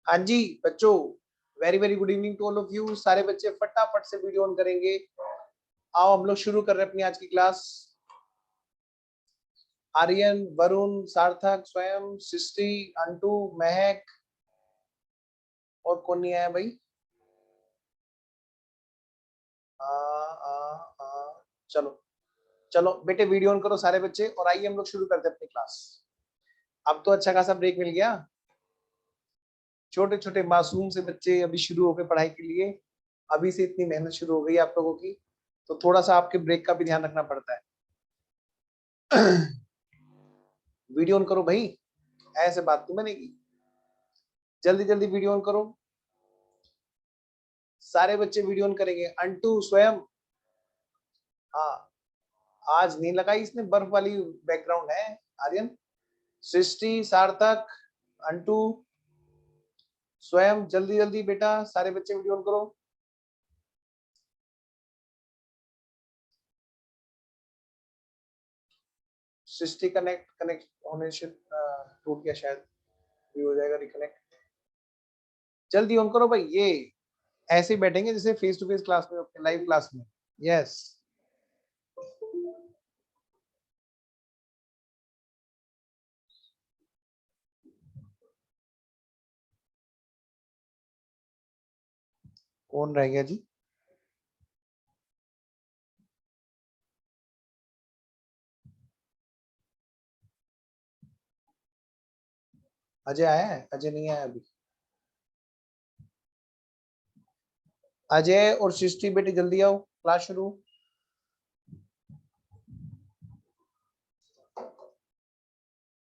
हाँ जी बच्चों, very very good evening to all of you. सारे बच्चे फटाफट से वीडियो ऑन करेंगे। आओ हम लोग शुरू कर रहे हैं अपनी आज की क्लास। आर्यन, वरुण, सार्थक, स्वयं, सृष्टि, अंटू, महक और कौन नहीं आया भाई? आ, आ, आ, चलो चलो बेटे वीडियो ऑन करो सारे बच्चे और आइए हम लोग शुरू करते हैं अपनी क्लास। अब तो अच्छा खासा ब्रेक मिल गया। छोटे छोटे मासूम से बच्चे अभी शुरू हो गए पढ़ाई के लिए। अभी से इतनी मेहनत शुरू हो गई आप लोगों की, तो थोड़ा सा आपके ब्रेक का भी ध्यान रखना पड़ता है। वीडियो ऑन करो भाई, ऐसे बात तो मैंने की। जल्दी जल्दी वीडियो ऑन करो। सारे बच्चे वीडियो ऑन करेंगे। अंटू, स्वयं, हाँ आज नहीं लगाई इसने, बर्फ वाली बैकग्राउंड है। आर्यन, सृष्टि, सार्थक, अंटू, स्वयं, जल्दी जल्दी बेटा सारे बच्चे वीडियो ऑन करो। सृष्टि कनेक्ट कनेक्ट होने से टूट गया शायद, भी हो जाएगा रिकनेक्ट। जल्दी ऑन करो भाई। ये ऐसे ही बैठेंगे जैसे फेस टू फेस क्लास में, लाइव क्लास में। यस, कौन रह गया जी? अजय आया है? अजय नहीं आया अभी। अजय और सृष्टि बेटे जल्दी आओ, क्लास शुरू।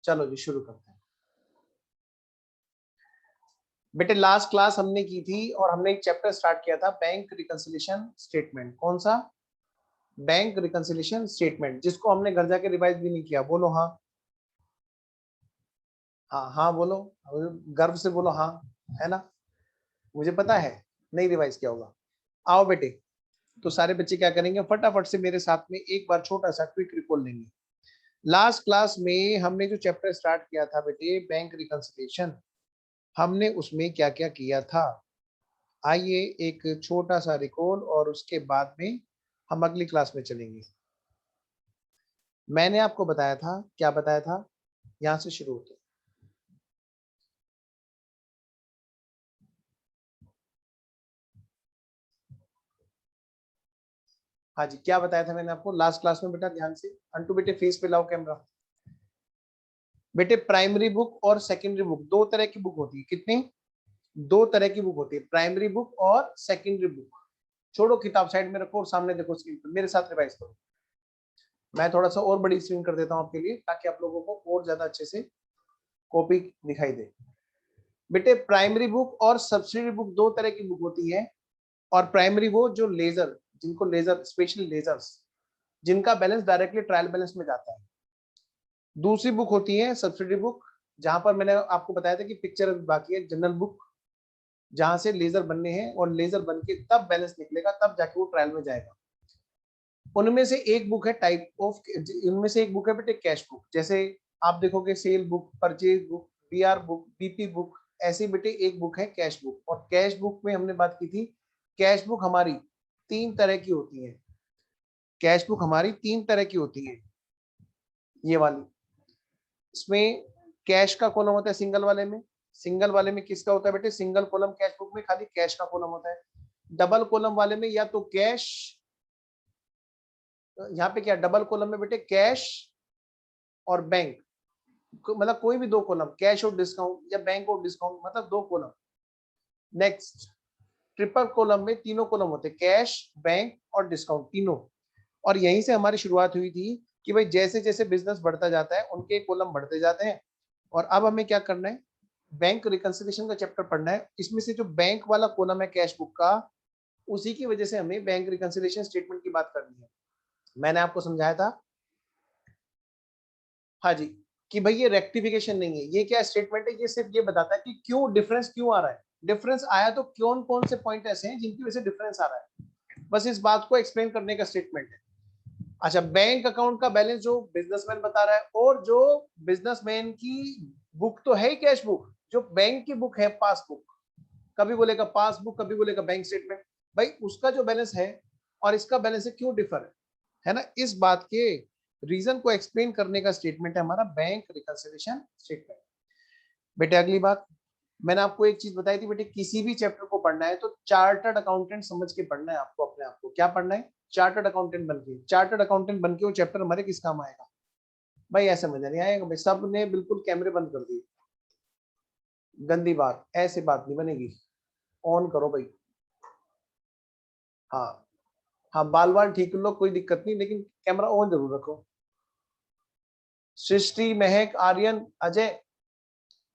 चलो जी शुरू करते हैं। बेटे लास्ट क्लास हमने की थी और हमने एक चैप्टर स्टार्ट किया था, बैंक रिकंसिलिएशन स्टेटमेंट। कौन सा? बैंक रिकंसिलिएशन स्टेटमेंट, जिसको हमने घर जाके रिवाइज भी नहीं किया। बोलो हाँ। हाँ हाँ बोलो, गर्व से बोलो हाँ, है ना? मुझे पता है नहीं रिवाइज किया होगा। आओ बेटे, तो सारे बच्चे क्या करेंगे, फटाफट से मेरे साथ में एक बार छोटा सा क्विक रिकॉल लेंगे। लास्ट क्लास में हमने जो चैप्टर स्टार्ट किया था बेटे, बैंक रिकंसिलिएशन, हमने उसमें क्या क्या किया था? आइए एक छोटा सा रिकॉल और उसके बाद में हम अगली क्लास में चलेंगे। मैंने आपको बताया था, क्या बताया था? यहां से शुरू होते। हाँ जी, क्या बताया था मैंने आपको लास्ट क्लास में बेटा? ध्यान से अंटू बेटे फेस पे लाओ कैमरा। बेटे प्राइमरी बुक और सेकेंडरी बुक दो तरह की बुक होती है। कितनी? दो तरह की बुक होती है, प्राइमरी बुक और सेकेंडरी बुक। छोड़ो किताब साइड में रखो और सामने देखो स्क्रीन पर, मेरे साथ रिवाइज करो। मैं थोड़ा सा और बड़ी स्क्रीन कर देता हूँ आपके लिए, ताकि आप लोगों को और ज्यादा अच्छे से कॉपी दिखाई दे। बेटे प्राइमरी बुक और सब्सिडरी बुक दो तरह की बुक होती है। और प्राइमरी वो जो लेजर, जिनको लेजर, स्पेशली लेजर्स, जिनका बैलेंस डायरेक्टली ट्रायल बैलेंस में जाता है। दूसरी बुक होती है सब्सिडी बुक, जहां पर मैंने आपको बताया था कि पिक्चर अभी बाकी है, जनरल बुक, जहां से लेजर बनने हैं और लेजर बन के तब बैलेंस निकलेगा, तब जाके वो ट्रायल में जाएगा। उनमें से एक बुक है टाइप ऑफ, इनमें से एक बुक है बेटे कैश बुक। जैसे आप देखोगे sale book, purchase book, BR book, BP book, ऐसे बेटे एक बुक है कैश बुक। और कैश बुक में हमने बात की थी, कैश बुक हमारी तीन तरह की होती है। कैश बुक हमारी तीन तरह की होती है। ये वाली, इसमें कैश का कॉलम होता है सिंगल वाले में। सिंगल वाले में किसका होता है बेटे? सिंगल कॉलम कैश बुक में खाली कैश का कॉलम होता है। डबल कॉलम वाले में या तो कैश, यहाँ पे क्या डबल कॉलम में बेटे कैश और बैंक, मतलब कोई भी दो कॉलम, कैश और डिस्काउंट या बैंक और डिस्काउंट, मतलब दो कॉलम। नेक्स्ट, ट्रिपल कॉलम में तीनों कॉलम होते हैं, कैश, बैंक और डिस्काउंट, तीनों। और यहीं से हमारी शुरुआत हुई थी कि भाई जैसे जैसे बिजनेस बढ़ता जाता है उनके कॉलम बढ़ते जाते हैं। और अब हमें क्या करना है, बैंक रिकंसिलिएशन का चैप्टर पढ़ना है। इसमें से जो बैंक वाला कॉलम है कैश बुक का, उसी की वजह से हमें बैंक रिकंसिलिएशन स्टेटमेंट की बात करनी है। मैंने आपको समझाया था, हाँ जी, कि भाई ये रेक्टिफिकेशन नहीं है, ये क्या स्टेटमेंट है, ये सिर्फ ये बताता है कि क्यों डिफरेंस क्यों आ रहा है। डिफरेंस आया तो कौन कौन से पॉइंट ऐसे हैं जिनकी वजह से डिफरेंस आ रहा है, बस इस बात को एक्सप्लेन करने का स्टेटमेंट है। अच्छा, बैंक अकाउंट का बैलेंस जो बिजनेसमैन बता रहा है, और जो बिजनेसमैन की बुक तो है ही कैश बुक, जो बैंक की बुक है पासबुक, कभी बोलेगा पासबुक, कभी बोलेगा बैंक स्टेटमेंट, भाई उसका जो बैलेंस है और इसका बैलेंस है क्यों डिफर है ना, इस बात के रीजन को एक्सप्लेन करने का स्टेटमेंट है हमारा बैंक रिकंसिलिएशन स्टेटमेंट। बेटे अगली बात, मैंने आपको एक चीज बताई थी बेटे, किसी भी चैप्टर को पढ़ना है तो चार्टर्ड अकाउंटेंट समझ के पढ़ना है आपको, अपने आप को क्या पढ़ना है, चार्टर्ड अकाउंटेंट बन के। चार्टर्ड अकाउंटेंट बन के वो चैप्टर हमारे किस काम आएगा भाई, ऐसे मजा नहीं आएगा भाई, सब ने बिल्कुल कैमरे बंद कर दिए, गंदी बात, ऐसे बात नहीं बनेगी, ऑन करो भाई। हाँ हाँ, बाल बाल ठीक लो, कोई दिक्कत नहीं, लेकिन कैमरा ऑन जरूर रखो। सृष्टि, महक, आर्यन, अजय,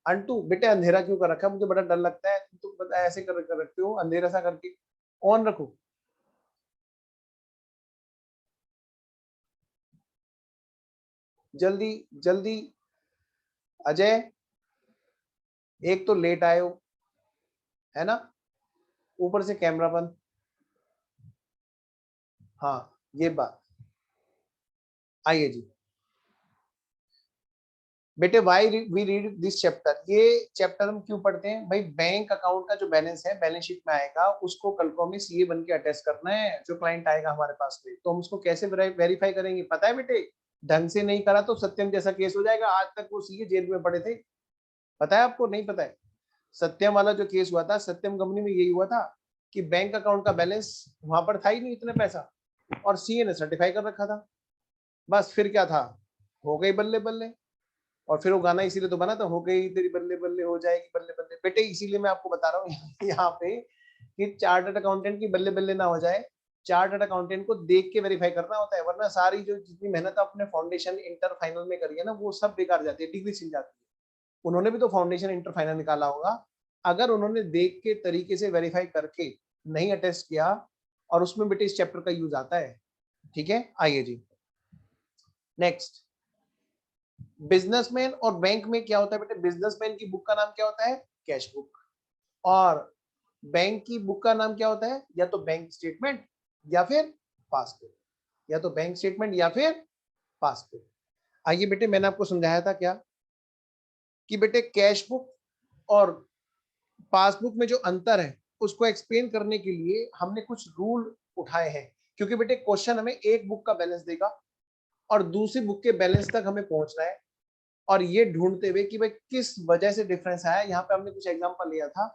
अंटू, बेटे अंधेरा क्यों कर रखा है, मुझे बड़ा डर लगता है, तुम पता ऐसे कर रखते हो अंधेरा सा करके, ऑन रखो। जल्दी जल्दी, अजय, एक तो लेट आए हो है ना, ऊपर से कैमरा बंद। हाँ ये बात, आइए जी बेटे, why we read this chapter, ये चैप्टर हम क्यों पढ़ते हैं भाई, बैंक अकाउंट का जो बैलेंस है बैलेंस शीट में आएगा, उसको कल को हमें सीए बन के अटैच करना है, जो क्लाइंट आएगा हमारे पास में, तो हम उसको कैसे वेरीफाई करेंगे पता है बेटे, ढंग से नहीं करा तो सत्यम जैसा केस हो जाएगा, आज तक वो सीए जेल में पड़े थे, पता है आपको, नहीं पता है। सत्यम वाला जो केस हुआ था, सत्यम कंपनी में यही हुआ था कि बैंक अकाउंट का बैलेंस वहां पर था ही नहीं इतने पैसा, और सीए ने सर्टिफाई कर रखा था, बस फिर क्या था, हो गई बल्ले बल्ले, और फिर वो गाना इसीलिए तो बना था, हो गई तेरी बल्ले बल्ले हो जाएगी बल्ले बल्ले, बेटे इसीलिए मैं आपको बता रहा हूँ यहाँ पे कि चार्टर्ड अकाउंटेंट की बल्ले बल्ले ना हो जाए, चार्टर्ड अकाउंटेंट को देख के वेरीफाई करना होता है, वरना सारी जो जितनी मेहनत आपने फाउंडेशन इंटर फाइनल में करी है ना, वो सब बेकार जाती है, डिग्री छिन जाती है। उन्होंने भी तो फाउंडेशन इंटर फाइनल निकाला होगा, अगर उन्होंने देख के तरीके से वेरीफाई करके नहीं अटेस्ट किया, और उसमें बेटे इस चैप्टर का यूज आता है, ठीक है। आइए जी नेक्स्ट, बिजनेसमैन और बैंक में क्या होता है बेटे, बिजनेसमैन की बुक का नाम क्या होता है, कैश बुक, और बैंक की बुक का नाम क्या होता है, या तो बैंक स्टेटमेंट या फिर पासबुक, या तो बैंक स्टेटमेंट या फिर पासबुक। आइए बेटे, मैंने आपको समझाया था क्या कि बेटे कैश बुक और पासबुक में जो अंतर है उसको एक्सप्लेन करने के लिए हमने कुछ रूल उठाए हैं, क्योंकि बेटे क्वेश्चन हमें एक बुक का बैलेंस देगा और दूसरी बुक के बैलेंस तक हमें पहुंचना है, और ये ढूंढते हुए कि भाई किस वजह से डिफरेंस आया। यहाँ पे हमने कुछ एग्जांपल लिया था,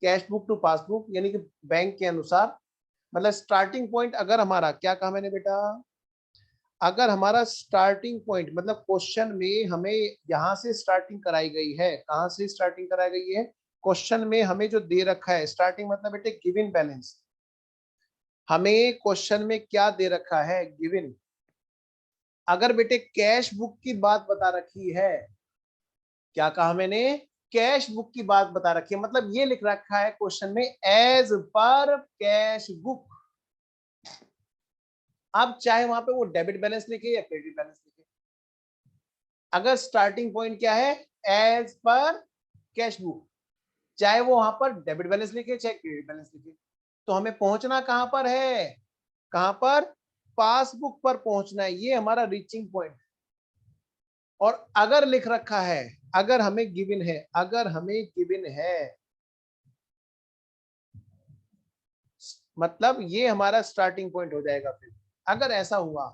कैश बुक टू पासबुक, यानी कि बैंक के अनुसार, मतलब स्टार्टिंग पॉइंट अगर हमारा, क्या कहा मैंने बेटा, अगर हमारा स्टार्टिंग पॉइंट मतलब क्वेश्चन में हमें यहाँ से स्टार्टिंग कराई गई है, कहाँ से स्टार्टिंग कराई गई है, क्वेश्चन में हमें जो दे रखा है स्टार्टिंग मतलब बेटे गिवन बैलेंस, हमें क्वेश्चन में क्या दे रखा है, गिवन। अगर बेटे कैश बुक की बात बता रखी है, क्या कहा मैंने, कैश बुक की बात बता रखी है, मतलब ये लिख रखा है क्वेश्चन में एज पर कैश बुक, अब चाहे वहां पे वो डेबिट बैलेंस लिखे या क्रेडिट बैलेंस लिखे, अगर स्टार्टिंग पॉइंट क्या है, एज पर कैश बुक, चाहे वो वहां पर डेबिट बैलेंस लिखे चाहे क्रेडिट बैलेंस लिखे, तो हमें पहुंचना कहां पर है, कहां पर, पासबुक पर पहुंचना है, ये हमारा रीचिंग पॉइंट। और अगर लिख रखा है, अगर हमें गिवन है, अगर हमें गिवन है, मतलब ये हमारा स्टार्टिंग पॉइंट हो जाएगा। फिर अगर ऐसा हुआ,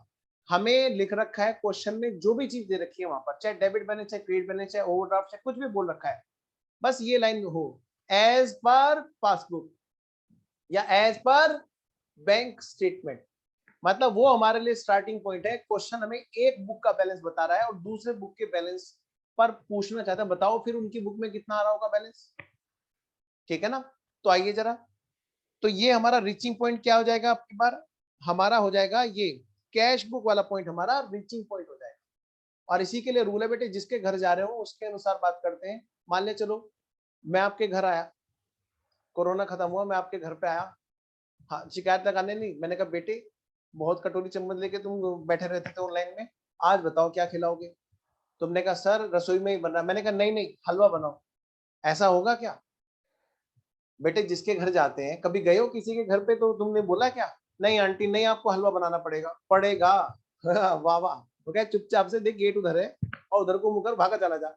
हमें लिख रखा है क्वेश्चन में जो भी चीज दे रखी है वहां पर, चाहे डेबिट बैलेंस चाहे क्रेडिट बैलेंस चाहे ओवरड्राफ्ट चाहे कुछ भी बोल रखा है, बस ये लाइन हो, एज पर पासबुक या एज पर बैंक स्टेटमेंट, मतलब वो हमारे लिए स्टार्टिंग पॉइंट है। क्वेश्चन हमें एक बुक का बैलेंस बता रहा है और दूसरे बुक के बैलेंस पर पूछना चाहता है, बताओ फिर उनकी बुक में कितना आ रहा होगा बैलेंस, ठीक है ना। तो आइए जरा, तो ये हमारा रीचिंग पॉइंट क्या हो जाएगा आपकी बार, हमारा हो जाएगा ये कैश बुक वाला पॉइंट हमारा रीचिंग पॉइंट हो जाएगा। और इसी के लिए रूल है बेटे, जिसके घर जा रहे हो उसके अनुसार बात करते हैं। मान ले चलो मैं आपके घर आया, कोरोना खत्म हुआ, मैं आपके घर पे आया, हाँ शिकायत लगाने नहीं, मैंने कहा बेटे बहुत कटोरी चम्मच लेके तुम बैठे रहते थे ऑनलाइन में, आज बताओ क्या खिलाओगे, तुमने कहा सर रसोई में ही बन रहा, मैंने कहा नहीं नहीं हलवा बनाओ, ऐसा होगा क्या बेटे, जिसके घर जाते हैं, कभी गए हो किसी के घर पे तो तुमने बोला क्या, नहीं आंटी नहीं आपको हलवा बनाना पड़ेगा, पड़ेगा वाह वाह, तो क्या चुपचाप से देख गेट उधर है और उधर को मुकर भागा चला जा,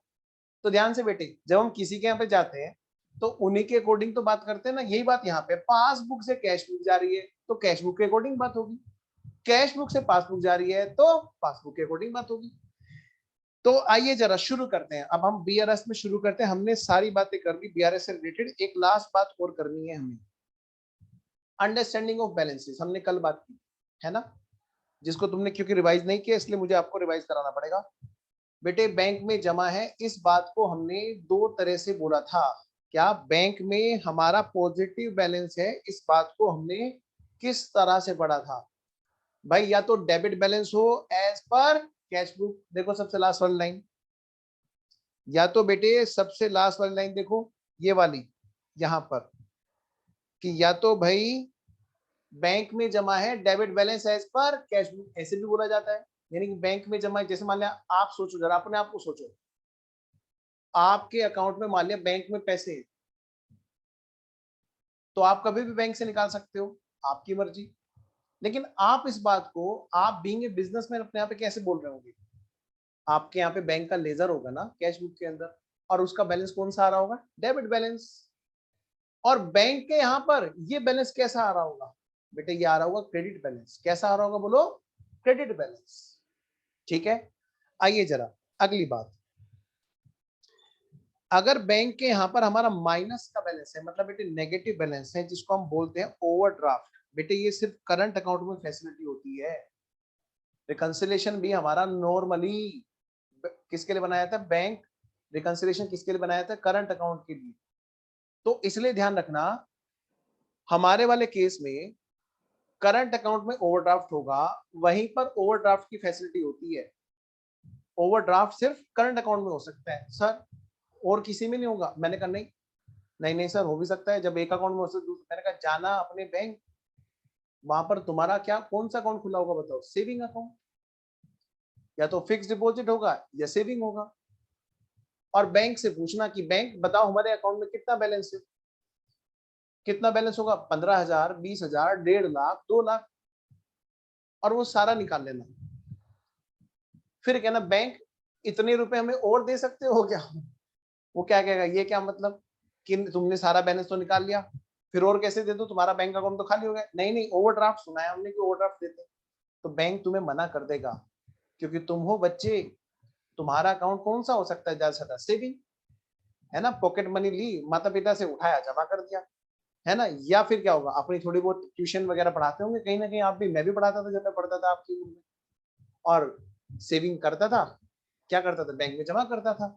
तो ध्यान से बेटे, जब हम किसी के यहाँ पे जाते हैं तो उन्हीं के अकॉर्डिंग तो बात करते हैं ना। यही बात यहाँ पे, पासबुक से कैश बुक जा रही है तो कैश बुक के अकॉर्डिंग बात होगी, कैश बुक से पासबुक जा रही है तो पासबुक के अकॉर्डिंग बात होगी। तो आइए जरा शुरू करते हैं। अब हम बीआरएस में शुरू करते हैं। हमने सारी बातें कर ली बीआरएस से रिलेटेड। एक लास्ट बात और करनी है हमें, अंडरस्टैंडिंग ऑफ बैलेंसेस। हमने कल बात की है ना, जिसको तुमने क्योंकि रिवाइज नहीं किया इसलिए मुझे आपको रिवाइज कराना पड़ेगा। बेटे बैंक में जमा है, इस बात को हमने दो तरह से बोला था। क्या बैंक में हमारा पॉजिटिव बैलेंस है, इस बात को हमने किस तरह से पढ़ा था भाई? या तो डेबिट बैलेंस हो एज पर कैश बुक, देखो सबसे लास्ट वाली लाइन, या तो बेटे सबसे लास्ट वाली लाइन देखो ये वाली यहां पर, कि या तो भाई बैंक में जमा है debit balance as per cash book, ऐसे भी बोला जाता है। यानी कि बैंक में जमा है, जैसे मान लिया, आप सोचो जरा, अपने आप को सोचो, आपके अकाउंट में मान लिया बैंक में पैसे हैं, तो आप कभी भी बैंक से निकाल सकते हो, आपकी मर्जी। लेकिन आप इस बात को, आप बीइंग ए बिजनेसमैन अपने यहाँ पे कैसे बोल रहे होंगे? आपके यहाँ पे बैंक का लेजर होगा ना कैश बुक के अंदर, और उसका बैलेंस कौन सा आ रहा होगा? Debit balance. और बैंक के यहाँ पर ये बैलेंस कैसा आ रहा होगा बेटे? ये आ रहा होगा क्रेडिट बैलेंस। कैसा आ रहा होगा बोलो? Credit balance. ठीक है, आइए जरा अगली बात। अगर बैंक के यहाँ पर हमारा माइनस का बैलेंस है, मतलब बेटे नेगेटिव बैलेंस है, जिसको हम बोलते हैं ओवरड्राफ्ट। बेटे ये सिर्फ करंट अकाउंट में फैसिलिटी होती है। रिकंसिलेशन भी हमारा नॉर्मली किसके लिए बनाया था? बैंक रिकंसिलेशन किसके लिए बनाया था? करंट अकाउंट के लिए। तो इसलिए ध्यान रखना, हमारे वाले केस में करंट अकाउंट में ओवरड्राफ्ट होगा, वहीं पर ओवरड्राफ्ट की फैसिलिटी होती है। ओवरड्राफ्ट सिर्फ करंट अकाउंट में हो सकता है सर, और किसी में नहीं होगा। मैंने कहा नहीं, नहीं नहीं सर, हो भी सकता है जब एक अकाउंट में हो सकता है। मैंने कहा जाना अपने बैंक, वहां पर तुम्हारा क्या कौन सा अकाउंट खुला होगा बताओ? सेविंग अकाउंट, या तो फिक्स डिपॉजिट होगा या सेविंग होगा। और बैंक से पूछना कि बैंक बताओ हमारे अकाउंट में कितना बैलेंस है। कितना बैलेंस होगा? 15,000, 20,000, 1.5 लाख, 2 लाख, और वो सारा निकाल लेना। फिर कहना बैंक इतने रुपए हमें और दे सकते हो क्या? वो क्या कहेगा, ये क्या मतलब कि तुमने सारा बैलेंस तो निकाल लिया, फिर और कैसे दे दो, तुम्हारा बैंक अकाउंट तो खाली हो गया। नहीं नहीं, ओवरड्राफ्ट सुना है हमने कि ओवरड्राफ्ट देते हैं। तो बैंक तुम्हें मना कर देगा, क्योंकि तुम हो बच्चे, तुम्हारा अकाउंट कौन सा हो सकता है? ज्यादा से ज्यादा सेविंग, है ना। पॉकेट मनी ली, माता पिता से उठाया, जमा कर दिया, है ना। या फिर क्या होगा, अपनी थोड़ी बहुत ट्यूशन वगैरह पढ़ाते होंगे कहीं ना कहीं आप भी, मैं भी पढ़ाता था जब मैं पढ़ता था आपकी उम्र में, और सेविंग करता था। क्या करता था? बैंक में जमा करता था।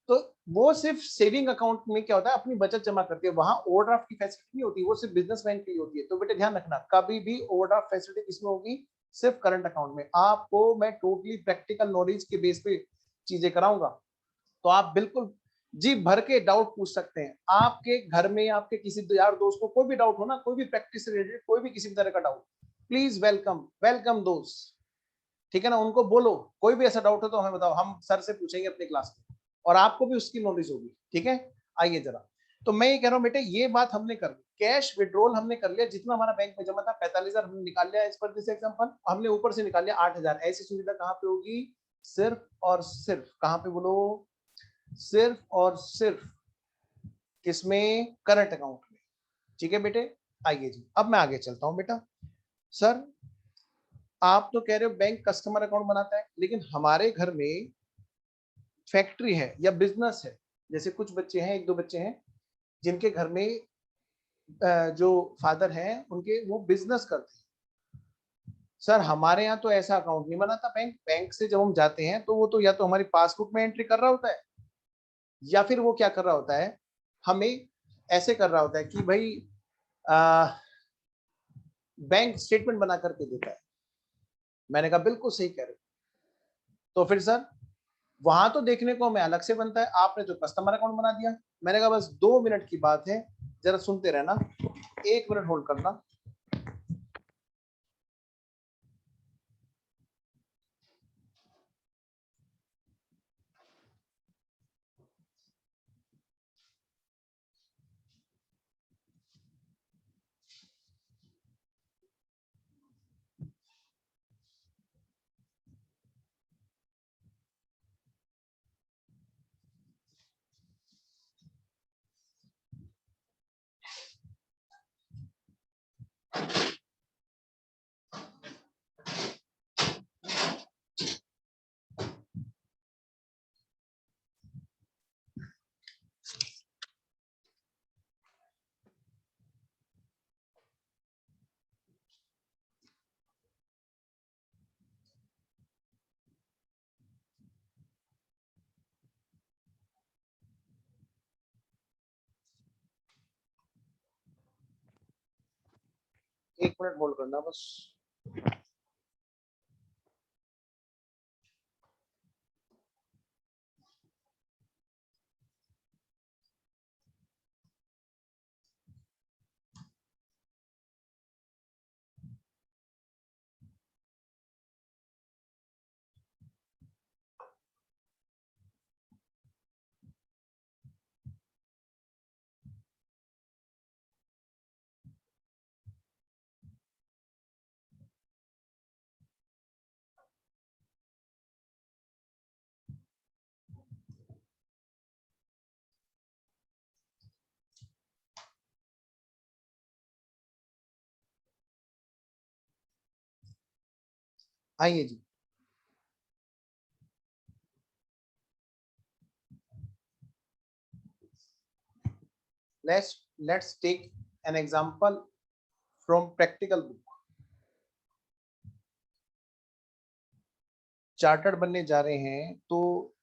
तो वो सिर्फ सेविंग अकाउंट में क्या होता है, अपनी बचत जमा करती है, वहां ओवरड्राफ्ट की फैसिलिटी नहीं होती, वो सिर्फ बिजनेसमैन की होती है। तो बेटे ध्यान रखना, कभी भी ओवरड्राफ्ट फैसिलिटी किसमें होगी? सिर्फ करंट अकाउंट में। आपको मैं टोटली प्रैक्टिकल नॉलेज के बेस पे चीजें कराऊंगा, तो आप बिल्कुल जी भर के डाउट पूछ सकते हैं। आपके घर में आपके किसी यार दोस्त को कोई भी डाउट हो ना, कोई भी प्रैक्टिस से रिलेटेड, कोई भी किसी भी तरह का डाउट, प्लीज वेलकम, वेलकम दोस्त, ठीक है ना। उनको बोलो कोई भी ऐसा डाउट हो तो हमें बताओ, हम सर से पूछेंगे अपने क्लास में, और आपको भी उसकी नॉलेज होगी। ठीक है, आइए जरा। तो मैं ये कह रहा हूँ बेटे, ये बात हमने कर ली, कैश विड्रॉल हमने कर लिया, जितना हमारा बैंक में जमा था 45,000 हमने निकाल लिया। इस पर दिस एग्जांपल हमने ऊपर से निकाल लिया 8,000। ऐसी सुविधा कहाँ पे होगी? सिर्फ और सिर्फ कहाँ पे बोलो? सिर्फ और सिर्फ किसमें? करंट अकाउंट में। ठीक है बेटे, आइए जी, अब मैं आगे चलता हूँ बेटा। सर आप तो कह रहे हो बैंक कस्टमर अकाउंट बनाता है, लेकिन हमारे घर में फैक्ट्री है या बिजनेस है। जैसे कुछ बच्चे हैं, एक दो बच्चे हैं जिनके घर में जो फादर हैं उनके, वो बिजनेस करते हैं। सर हमारे यहाँ तो ऐसा अकाउंट नहीं बनाता बैंक। बैंक से जब हम जाते हैं तो वो तो या तो हमारी पासबुक में एंट्री कर रहा होता है, या फिर वो क्या कर रहा होता है, हमें ऐसे कर रहा होता है कि भाई बैंक स्टेटमेंट बना करके देता है। मैंने कहा बिल्कुल सही कह रहे हो। तो फिर सर वहां तो देखने को हमें अलग से बनता है, आपने तो कस्टमर अकाउंट बना दिया। मैंने कहा बस 2 मिनट की बात है, जरा सुनते रहना, 1 मिनट होल्ड करना। एक मिनट होल्ड करना बस। आइए जी, let's take an example from practical book। Chartered बनने जा रहे हैं तो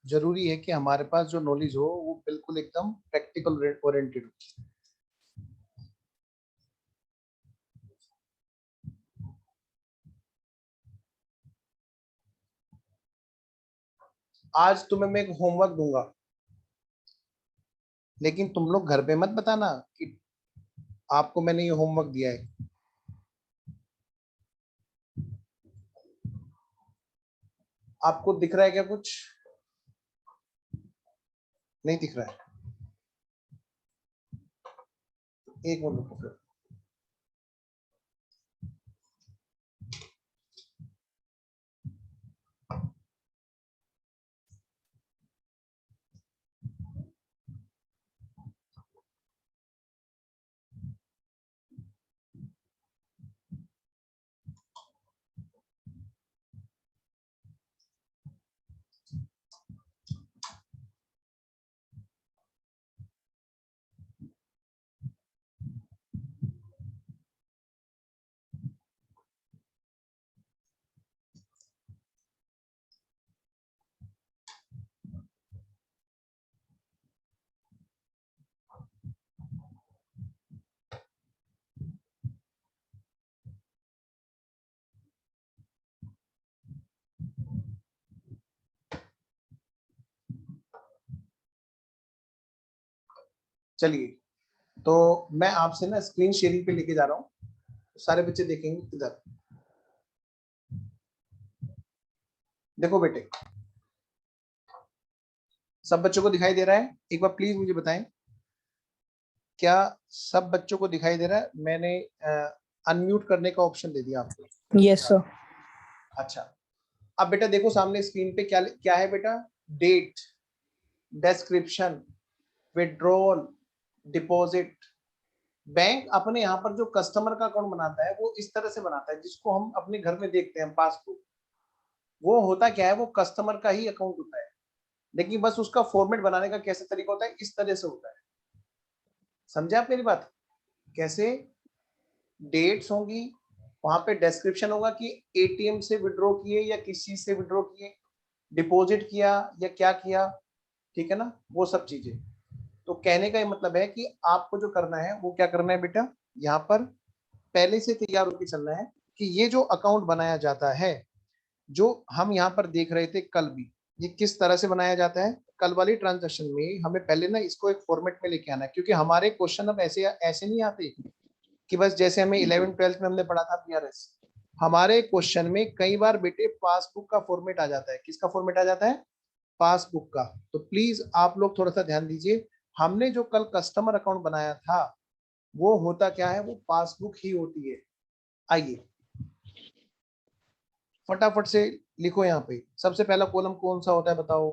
जरूरी है कि हमारे पास जो नॉलेज हो वो बिल्कुल एकदम प्रैक्टिकल ओरिएंटेड हो। आज तुम्हें मैं एक होमवर्क दूंगा, लेकिन तुम लोग घर पे मत बताना कि आपको मैंने ये होमवर्क दिया है। आपको दिख रहा है क्या कुछ? नहीं दिख रहा है? एक मिनट रुको फिर। चलिए, तो मैं आपसे ना स्क्रीन शेयरिंग पे लेके जा रहा हूँ, सारे बच्चे देखेंगे इधर। देखो बेटे, सब बच्चों को दिखाई दे रहा है? एक बार प्लीज मुझे बताएं, क्या सब बच्चों को दिखाई दे रहा है? मैंने अनम्यूट करने का ऑप्शन दे दिया आपको। Yes sir. अच्छा, अब बेटा देखो सामने स्क्रीन पे क्या क्या है बेटा? Date, description, withdrawal, deposit. Bank अपने यहाँ पर जो कस्टमर का अकाउंट बनाता है वो इस तरह से बनाता है, जिसको हम अपने घर में देखते हैं पासबुक। वो होता क्या है, वो कस्टमर का ही अकाउंट होता है, लेकिन बस उसका फॉर्मेट बनाने का कैसे तरीका होता है, इस तरह से होता है। समझे आप मेरी बात? कैसे? डेट्स होंगी, वहां पे डिस्क्रिप्शन होगा कि एटीएम से विड्रॉ किए या किसी से विड्रॉ किए, डिपॉजिट किया या क्या किया, ठीक है ना, वो सब चीजें। तो कहने का ये मतलब है कि आपको जो करना है वो क्या करना है बेटा, यहाँ पर पहले से तैयार होकर चलना है कि ये जो अकाउंट बनाया जाता है, जो हम यहाँ पर देख रहे थे कल भी, ये किस तरह से बनाया जाता है। कल वाली ट्रांजेक्शन में हमें पहले ना इसको एक फॉर्मेट में लेके आना है, क्योंकि हमारे क्वेश्चन अब ऐसे ऐसे नहीं आते कि बस जैसे हमें 11th-12th में हमने पढ़ा था पीआरएस। हमारे क्वेश्चन में कई बार बेटे पासबुक का फॉर्मेट आ जाता है। किसका फॉर्मेट आ जाता है? पासबुक का। तो प्लीज आप लोग थोड़ा सा ध्यान दीजिए, हमने जो कल कस्टमर अकाउंट बनाया था वो होता क्या है, वो पासबुक ही होती है। आइए फटाफट से लिखो, यहाँ पे सबसे पहला कॉलम कौन सा होता है बताओ?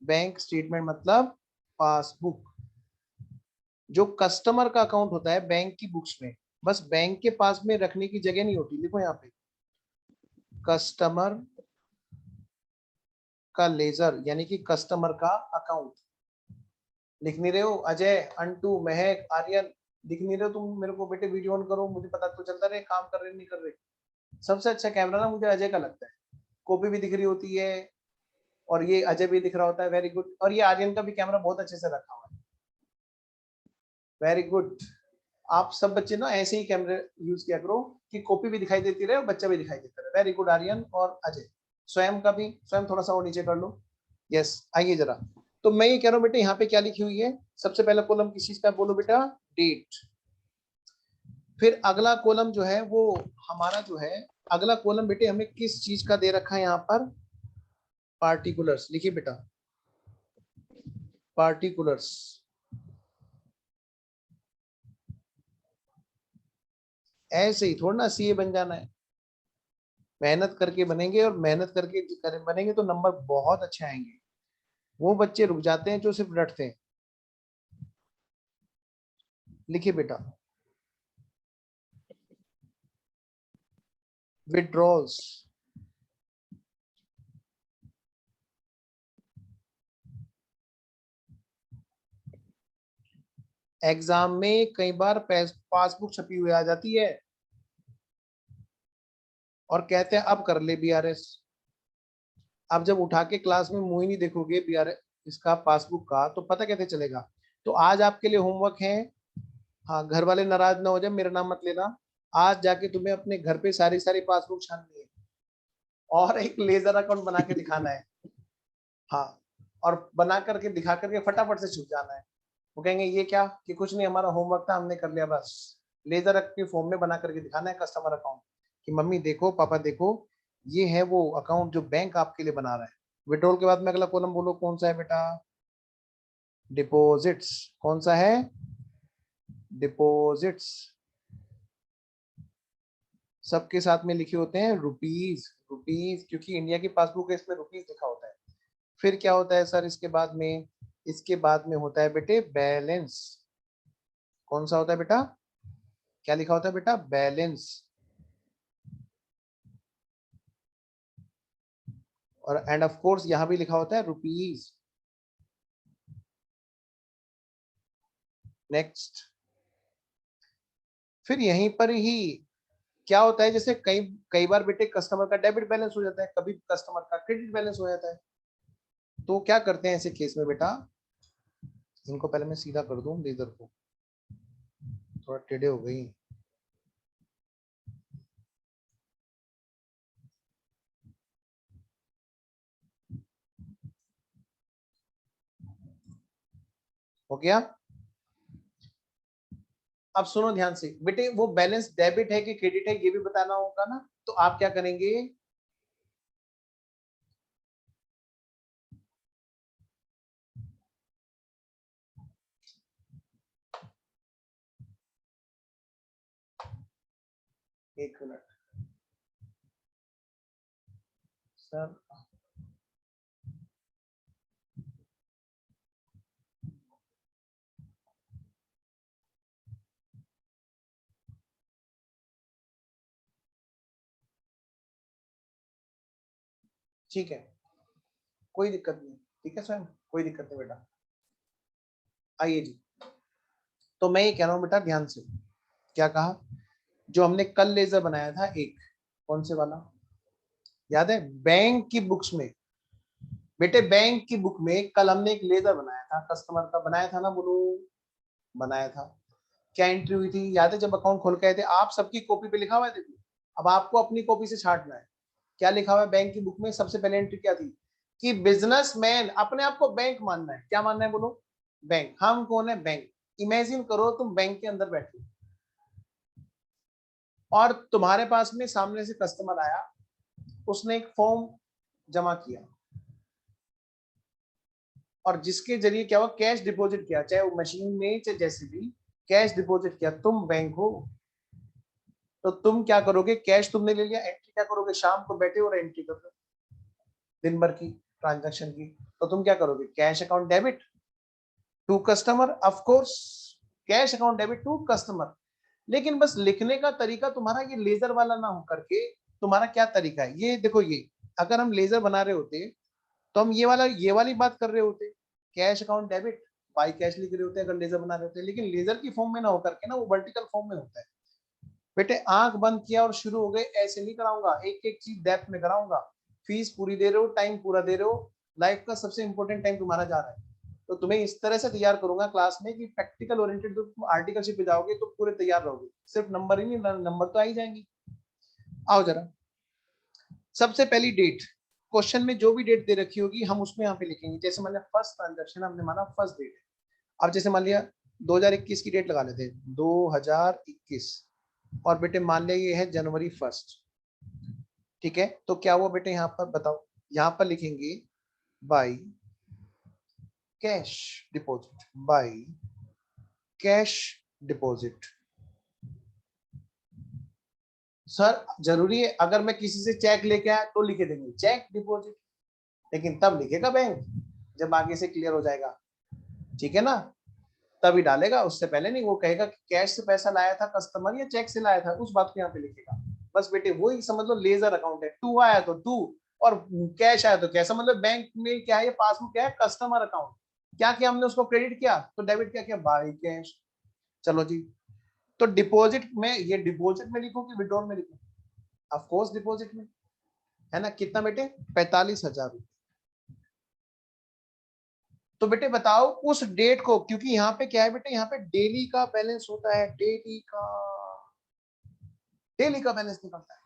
बैंक स्टेटमेंट मतलब पासबुक। जो कस्टमर का अकाउंट होता है बैंक की बुक्स में, बस बैंक के पास में रखने की जगह नहीं होती। लिखो यहाँ पे, कस्टमर का लेजर, यानी कि कस्टमर का अकाउंट। लिख नहीं रहे हो? अजय, अंटू, महक, आर्यन, दिख नहीं रहे हो तुम मेरे को? बेटे वीडियो ऑन करो, मुझे पता तो चलता रहे काम कर रहे नहीं कर रहे। सबसे अच्छा कैमरा ना मुझे अजय का लगता है, कॉपी भी दिख रही होती है और ये अजय भी दिख रहा होता है। Very good. और ये आर्यन का भी कैमरा बहुत अच्छे से रखा हुआ है। Very good. आप सब बच्चे ना ऐसे ही कैमरे यूज किया करो कि कॉपी भी दिखाई देती रहे और बच्चा भी दिखाई देता रहे। वेरी गुड आर्यन और अजय। स्वयं का भी, स्वयं थोड़ा सा और नीचे कर लो। यस, आइए जरा। तो मैं ये कह रहा हूँ बेटे यहाँ पे क्या लिखी हुई है, सबसे पहला कॉलम किस चीज का बोलो बेटा, डेट। फिर अगला कॉलम जो है वो हमारा जो है, अगला कॉलम बेटे हमें किस चीज का दे रखा है यहाँ पर, पार्टिकुलर्स। लिखिए बेटा, पार्टिकुलर्स। ऐसे ही थोड़ा ना सीए बन जाना है, मेहनत करके बनेंगे, और मेहनत करके बनेंगे तो नंबर बहुत अच्छे आएंगे। वो बच्चे रुक जाते हैं जो सिर्फ रटते हैं। लिखिए बेटा, विड्रॉल्स। एग्जाम में कई बार पासबुक छपी हुई आ जाती है और कहते हैं अब कर ले बीआरएस। अब जब उठा के क्लास में मुंह ही नहीं देखोगे बीआरएस इसका पासबुक का, तो पता कैसे चलेगा। तो आज आपके लिए होमवर्क है, हाँ घर वाले नाराज ना हो जाए, मेरा नाम मत लेना। आज जाके तुम्हें अपने घर पे सारी सारी पासबुक छाननी है और एक लेजर अकाउंट बना के दिखाना है। हाँ, और बना करके दिखा करके फटाफट से छुप जाना है। वो कहेंगे ये क्या, कि कुछ नहीं हमारा होमवर्क था हमने कर लिया बस। लेजर के फॉर्म में बना करके दिखाना है कस्टमर अकाउंट, कि मम्मी देखो पापा देखो, ये है वो अकाउंट जो बैंक आपके लिए बना रहा है। विड्रॉल के बाद में अगला कॉलम बोलो कौन सा है बेटा, डिपॉजिट्स। कौन सा है, डिपॉजिट्स। सबके साथ में लिखे होते हैं रुपीज, रुपीज, क्योंकि इंडिया की पासबुक है इसमें रुपीज लिखा होता है। फिर क्या होता है सर इसके बाद में, इसके बाद में होता है बेटे बैलेंस। कौन सा होता है बेटा, क्या लिखा होता है बेटा, बैलेंस। और एंड ऑफ कोर्स यहां भी लिखा होता है रुपीज। नेक्स्ट। फिर यहीं पर ही क्या होता है, जैसे कई कई बार बेटे कस्टमर का डेबिट बैलेंस हो जाता है, कभी कस्टमर का क्रेडिट बैलेंस हो जाता है। तो क्या करते हैं ऐसे केस में बेटा, इनको पहले मैं सीधा कर दूं लेजर को, थोड़ा टेढ़े हो गई। हो गया। अब सुनो ध्यान से बेटे, वो बैलेंस डेबिट है कि क्रेडिट है ये भी बताना होगा ना, तो आप क्या करेंगे, एक मिनट सर। ठीक है, कोई दिक्कत नहीं, ठीक है स्वयं, कोई दिक्कत नहीं बेटा। आइए जी। तो मैं ये कह रहा हूँ बेटा ध्यान से, क्या कहा, जो हमने कल लेजर बनाया था एक, कौन से वाला याद है, बैंक की बुक्स में। बेटे बैंक की बुक में कल हमने एक लेजर बनाया था, कस्टमर का बनाया था ना, बोलो बनाया था। क्या एंट्री हुई थी याद है, जब अकाउंट खोल के आए थे, आप सबकी कॉपी पे लिखा हुआ है देखो। अब आपको अपनी कॉपी से छांटना है। क्या लिखा हुआ है बैंक की बुक में, सबसे पहले एंट्री क्या थी, कि बिजनेसमैन, अपने आप को बैंक मानना है, क्या मानना है बोलो, बैंक। हम कौन है, बैंक। इमेजिन करो तुम बैंक के अंदर बैठे और तुम्हारे पास में सामने से कस्टमर आया, उसने एक फॉर्म जमा किया और जिसके जरिए क्या हुआ, कैश डिपॉजिट किया, चाहे वो मशीन में चाहे जैसे भी, कैश डिपॉजिट किया। तुम बैंक हो, तो तुम क्या करोगे, कैश तुमने ले लिया, एंट्री क्या करोगे, शाम को बैठे और एंट्री कर दो दिन भर की ट्रांजैक्शन की। तो तुम क्या करोगे, cash account debit to customer, of course cash account debit to customer. लेकिन बस लिखने का तरीका तुम्हारा ये लेजर वाला ना हो करके, तुम्हारा क्या तरीका है ये देखो। ये अगर हम लेजर बना रहे होते तो हम ये वाली बात कर रहे होते, cash account debit by cash लिख रहे होते अगर लेजर बना रहे होते। लेकिन लेजर की फॉर्म में ना होकर के ना, वो वर्टिकल फॉर्म में होता है। बेटे आंख बंद किया और शुरू हो गए, ऐसे नहीं कराऊंगा, एक एक चीज डेप्थ में कराऊंगा। फीस पूरी दे रहे हो, टाइम पूरा दे रहे हो, लाइफ का सबसे इंपॉर्टेंट टाइम तुम्हारा जा रहा है। तो तुम्हें इस तरह से तैयार करूंगा क्लास में कि प्रैक्टिकल ओरिएंटेड तुम आर्टिकलशिप पे जाओगे तो पूरे तैयार रहोगे, सिर्फ नंबर ही नहीं, नंबर तो आ ही जाएंगे। आओ जरा, सबसे पहली डेट, क्वेश्चन में जो भी डेट दे रखी होगी हम उसमें यहाँ पे लिखेंगे। जैसे मान लिया फर्स्ट ट्रांजेक्शन हमने माना फर्स्ट डेट है, अब जैसे मान लिया 2021 की डेट लगा लेते हैं 2021, और बेटे मान लिया ये है जनवरी 1, ठीक है। तो क्या हुआ बेटे यहाँ पर बताओ, यहाँ पर लिखेंगे by cash deposit, by cash deposit. Sir जरूरी है अगर मैं किसी से चेक लेके आया तो लिखे देंगे चेक डिपॉजिट, लेकिन तब लिखेगा बैंक जब आगे से क्लियर हो जाएगा, ठीक है ना, तभी डालेगा, उससे पहले नहीं। वो कहेगा कि कैश से पैसा लाया था कस्टमर या चेक से लाया था, उस बात को यहाँ पे लिखेगा। बस बेटे वही समझ लो, लेजर अकाउंट है, टू आया तो टू और कैश आया तो कैश, मतलब बैंक में क्या है, पासबुक क्या है, कस्टमर अकाउंट। क्या किया हमने, उसको क्रेडिट किया तो डेबिट क्या किया, बाय कैश। चलो जी, तो डिपॉजिट में, ये डिपॉजिट में लिखूं कि विड्रॉल में लिखूं, ऑफ कोर्स डिपॉजिट में, है ना। कितना बेटे, 45,000 रुपए। तो बेटे बताओ उस डेट को, क्योंकि यहाँ पे क्या है बेटे, यहाँ पे डेली का बैलेंस होता है, डेली का बैलेंस निकलता है,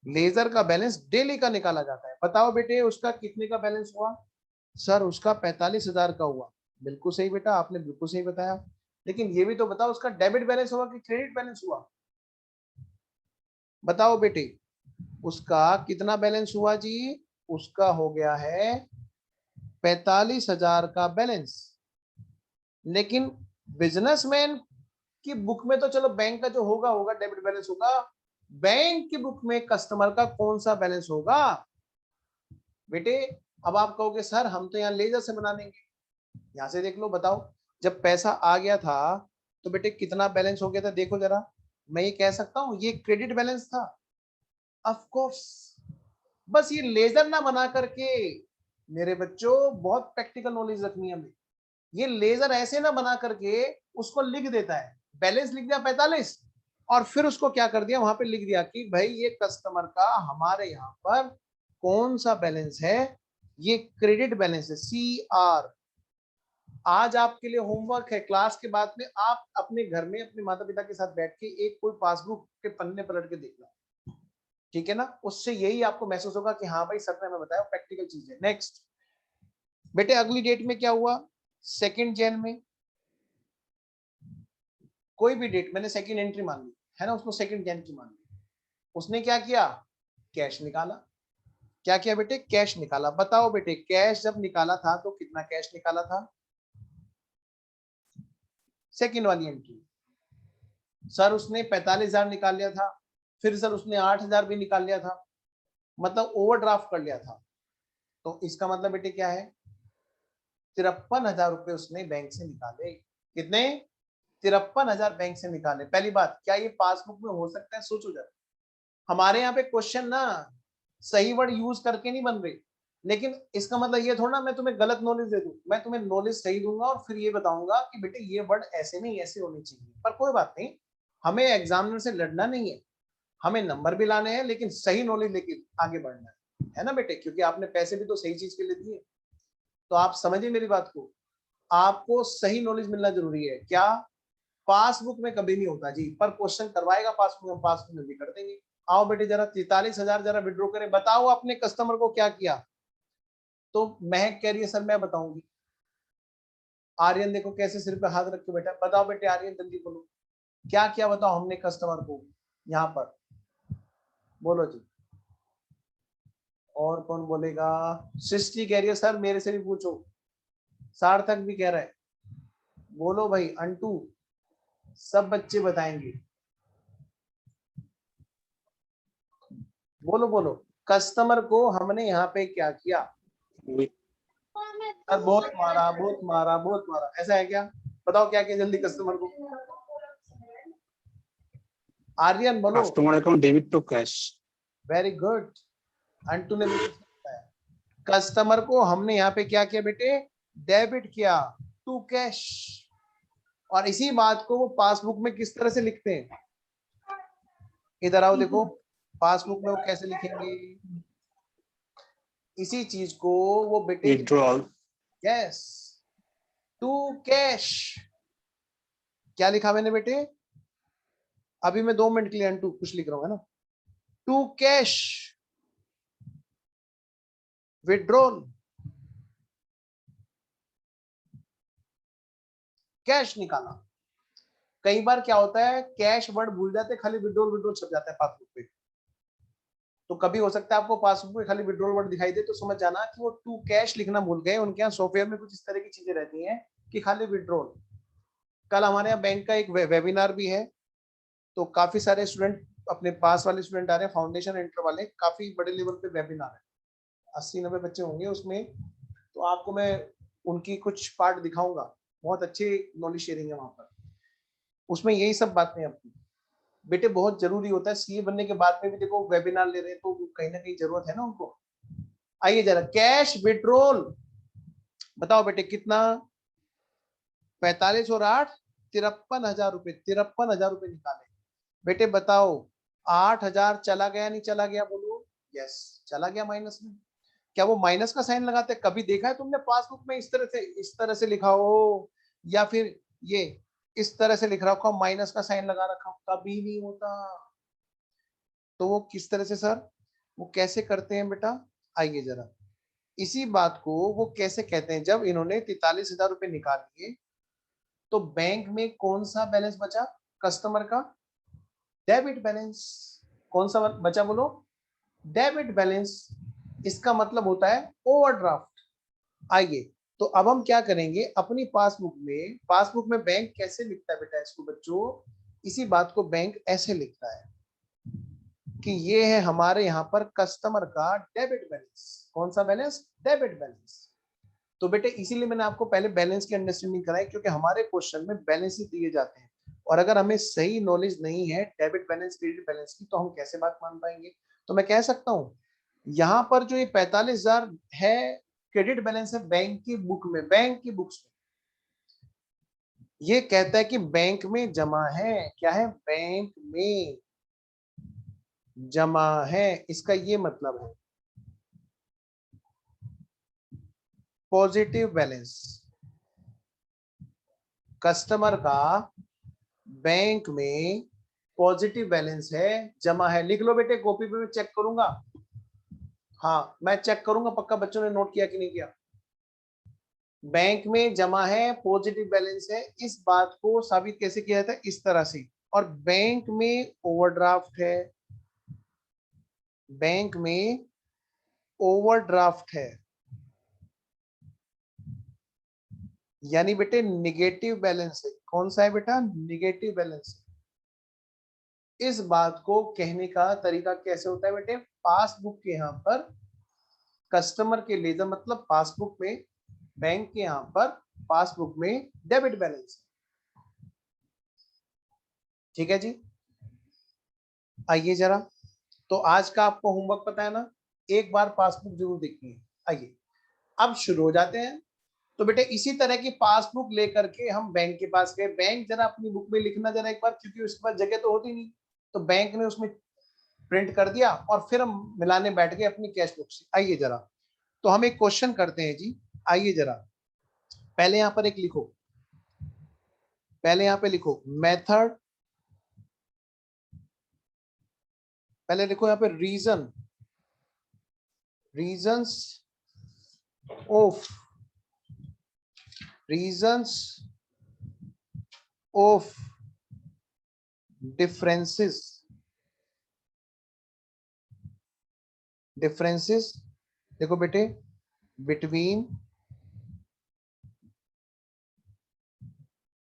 लेजर का बैलेंस डेली का निकाला जाता है। बताओ बेटे उसका कितने का बैलेंस हुआ, सर उसका 45,000 का हुआ। बिल्कुल सही बेटा, आपने बिल्कुल सही बताया, लेकिन ये भी तो बताओ उसका डेबिट बैलेंस हुआ कि क्रेडिट बैलेंस हुआ, बताओ बेटे उसका कितना बैलेंस हुआ जी, उसका हो गया है 45,000 का बैलेंस। लेकिन बिजनेसमैन की बुक में तो चलो बैंक का जो होगा होगा डेबिट बैलेंस होगा, बैंक की बुक में कस्टमर का कौन सा बैलेंस होगा बेटे। अब आप कहोगे सर हम तो यहाँ लेजर से बना देंगे, यहां से देख लो, बताओ जब पैसा आ गया था तो बेटे कितना बैलेंस हो गया था, देखो जरा। मैं ये कह सकता हूँ ये क्रेडिट बैलेंस था, ऑफ कोर्स। बस ये लेजर ना बना करके, मेरे बच्चों बहुत प्रैक्टिकल नॉलेज रखनी है हमें, ये लेजर ऐसे ना बना करके उसको लिख देता है, बैलेंस लिख दिया 45, और फिर उसको क्या कर दिया, वहां पे लिख दिया कि भाई ये कस्टमर का हमारे यहाँ पर कौन सा बैलेंस है, ये क्रेडिट बैलेंस है, CR। आज आपके लिए होमवर्क है, क्लास के बाद में आप अपने घर में अपने माता पिता के साथ बैठ के एक कोई पासबुक के पन्ने पलट के देखना, ठीक है ना। उससे यही आपको महसूस होगा कि हाँ भाई सर ने हमें बताया प्रैक्टिकल चीज है। नेक्स्ट बेटे अगली डेट में क्या हुआ, 2 जन में, कोई भी डेट मैंने सेकंड एंट्री मान ली है ना, उसको 2 जन की मान ली, उसने क्या किया, कैश निकाला। क्या किया बेटे, कैश निकाला। बताओ बेटे कैश जब निकाला था तो कितना कैश निकाला था, सेकंड वाली एंट्री। सर उसने 45,000 निकाल लिया था, फिर सर उसने 8,000 भी निकाल लिया था, मतलब ओवरड्राफ्ट कर लिया था। तो इसका मतलब बेटे क्या है, 53,000 रुपए उसने बैंक से निकाले। कितने, 53,000 बैंक से निकाले। पहली बात, क्या ये पासबुक में हो सकता है, सोचो जरा। हमारे यहाँ पे क्वेश्चन ना सही वर्ड यूज करके नहीं बन रहे, लेकिन इसका मतलब ये थोड़ा ना मैं तुम्हें गलत नॉलेज दे दूं, मैं तुम्हें नॉलेज सही दूंगा और फिर ये बताऊंगा कि बेटे ये वर्ड ऐसे नहीं ऐसे होने चाहिए। पर कोई बात नहीं, हमें एग्जामिनर से लड़ना नहीं है, हमें नंबर भी लाने हैं, लेकिन सही नॉलेज लेके आगे बढ़ना है ना बेटे, क्योंकि आपने पैसे भी तो सही चीज के लिए दिए। तो आप समझिए मेरी बात को, आपको सही नॉलेज मिलना जरूरी है। क्या, पासबुक में कभी नहीं होता जी, पर क्वेश्चन करवाएगा पासबुक में, पासबुक में भी कर देंगे। आओ बेटे जरा 43,000 जरा विड्रॉ करें, बताओ अपने कस्टमर को क्या किया। तो महक कह रही है सर मैं बताऊंगी। आर्यन देखो कैसे सिर पे हाथ रख के बैठा, बताओ बेटे आर्यन जल्दी बोलो क्या किया, बताओ हमने कस्टमर को यहाँ पर, बोलो जी। और कौन बोलेगा, सृष्टि कह रही है सर मेरे से भी पूछो, सार्थक भी कह रहा है, बोलो भाई अंटू, सब बच्चे बताएंगे, बोलो बोलो। कस्टमर को हमने यहाँ पे क्या किया, सर बहुत मारा बहुत मारा बहुत मारा, ऐसा है क्या, बताओ क्या किया जल्दी कस्टमर को। आर्यन बोलो। Customer account debit to cash. Very good, Antu ने भी बताया, कस्टमर को हमने यहाँ पे क्या किया बेटे, डेबिट किया टू कैश। और इसी बात को वो पासबुक में किस तरह से लिखते हैं, इधर आओ देखो, पासबुक में वो कैसे लिखेंगे, इसी चीज को वो बेटे, विड्रॉल। यस, टू कैश, क्या लिखा मैंने बेटे? अभी मैं 2 मिनट के लिए टू कुछ लिख रहा हूँ, है ना। टू कैश विड्रॉल, कैश निकाला। कई बार क्या होता है, कैश वर्ड भूल जाते हैं, खाली विड्रॉल विड्रॉल छप जाता है पासबुक पे। तो कभी हो सकता है आपको पासबुक में खाली विड्रॉल वर्ड दिखाई दे, तो समझ जाना कि वो टू कैश लिखना भूल गए। उनके यहाँ सॉफ्टवेयर में कुछ इस तरह की चीजें रहती हैं कि खाली विड्रॉल। कल हमारे यहाँ बैंक का एक वेबिनार भी है, तो काफी सारे स्टूडेंट, अपने पास वाले स्टूडेंट आ रहे हैं, फाउंडेशन इंटर वाले, काफी बड़े लेवल पे वेबिनार है, 80-90 बच्चे होंगे उसमें। तो आपको मैं उनकी कुछ पार्ट दिखाऊंगा, बहुत अच्छी नॉलेज शेयरिंग है वहां पर। उसमें यही सब बातें अपनी बेटे बहुत जरूरी होता है। सीए बनने के बाद में भी देखो वेबिनार ले रहे हैं, तो कहीं ना कहीं जरूरत है ना उनको। आइए जरा, कैश विड्रॉल बताओ बेटे कितना? 45 और 8 53,000 रुपए, 53,000 रुपए निकाले। बेटे बताओ, 8,000 चला गया नहीं चला गया, बोलो। यस, चला गया माइनस में। क्या वो माइनस का साइन लगाते? कभी देखा है तुमने पासबुक में इस तरह से लिखा हो, या फिर ये इस तरह से लिख रखा हो, माइनस का साइन लगा रखा हो? कभी नहीं होता। तो वो किस तरह से सर, वो कैसे करते हैं बेटा? आइए जरा, इसी बात को वो कैसे कहते हैं, जब इन्होंने 43,000 रुपए निकाल लिए, तो बैंक में कौन सा बैलेंस बचा कस्टमर का? Debit balance. कौन सा बचा बोलो? Debit balance. इसका मतलब होता है ओवरड्राफ्ट। आइए, तो अब हम क्या करेंगे, अपनी पासबुक में बैंक कैसे लिखता है बेटा इसको बच्चों? इसी बात को बैंक ऐसे लिखता है कि ये है हमारे यहाँ पर कस्टमर का डेबिट बैलेंस। कौन सा बैलेंस? Debit balance. तो बेटे इसीलिए मैंने आपको पहले बैलेंस की अंडरस्टैंडिंग कराई, क्योंकि हमारे क्वेश्चन में बैलेंस ही दिए जाते हैं, और अगर हमें सही नॉलेज नहीं है डेबिट बैलेंस क्रेडिट बैलेंस की, तो हम कैसे बात मान पाएंगे? तो मैं कह सकता हूँ, यहाँ पर जो ये 45,000 है, क्रेडिट बैलेंस है बैंक की बुक में, बैंक की बुक्स में। ये कहता है कि बैंक में जमा है। क्या है? बैंक में जमा है, इसका ये मतलब है पॉजिटिव बैलेंस। कस्टमर का बैंक में पॉजिटिव बैलेंस है, जमा है। लिख लो बेटे, कॉपी पे मैं चेक करूंगा। हाँ, मैं चेक करूंगा पक्का बच्चों ने नोट किया कि नहीं किया। बैंक में जमा है, पॉजिटिव बैलेंस है, इस बात को साबित कैसे किया जाता है? इस तरह से। और बैंक में ओवरड्राफ्ट है, बैंक में ओवरड्राफ्ट है, यानी बेटे निगेटिव बैलेंस है। कौन सा है बेटा? Negative balance. इस बात को कहने का तरीका कैसे होता है बेटे? पासबुक के यहाँ पर कस्टमर के लेजर मतलब पासबुक में, बैंक के यहाँ पर पासबुक में डेबिट बैलेंस। ठीक है जी। आइए जरा, तो आज का आपको होमवर्क पता है ना, एक बार पासबुक जरूर देखनी है। आइए अब शुरू हो जाते हैं। तो बेटे इसी तरह की पासबुक लेकर के हम बैंक के पास गए। बैंक जरा अपनी बुक में लिखना जरा एक बार, क्योंकि उसके पास जगह तो होती नहीं, तो बैंक ने उसमें प्रिंट कर दिया, और फिर हम मिलाने बैठ गए अपनी कैश बुक से। आइए जरा, तो हम एक क्वेश्चन करते हैं जी। आइए जरा, पहले यहां पर एक लिखो, पहले यहां पे लिखो मेथड, पहले लिखो यहां पे reason, reasons of, reasons of differences, differences. देखो बेटे, between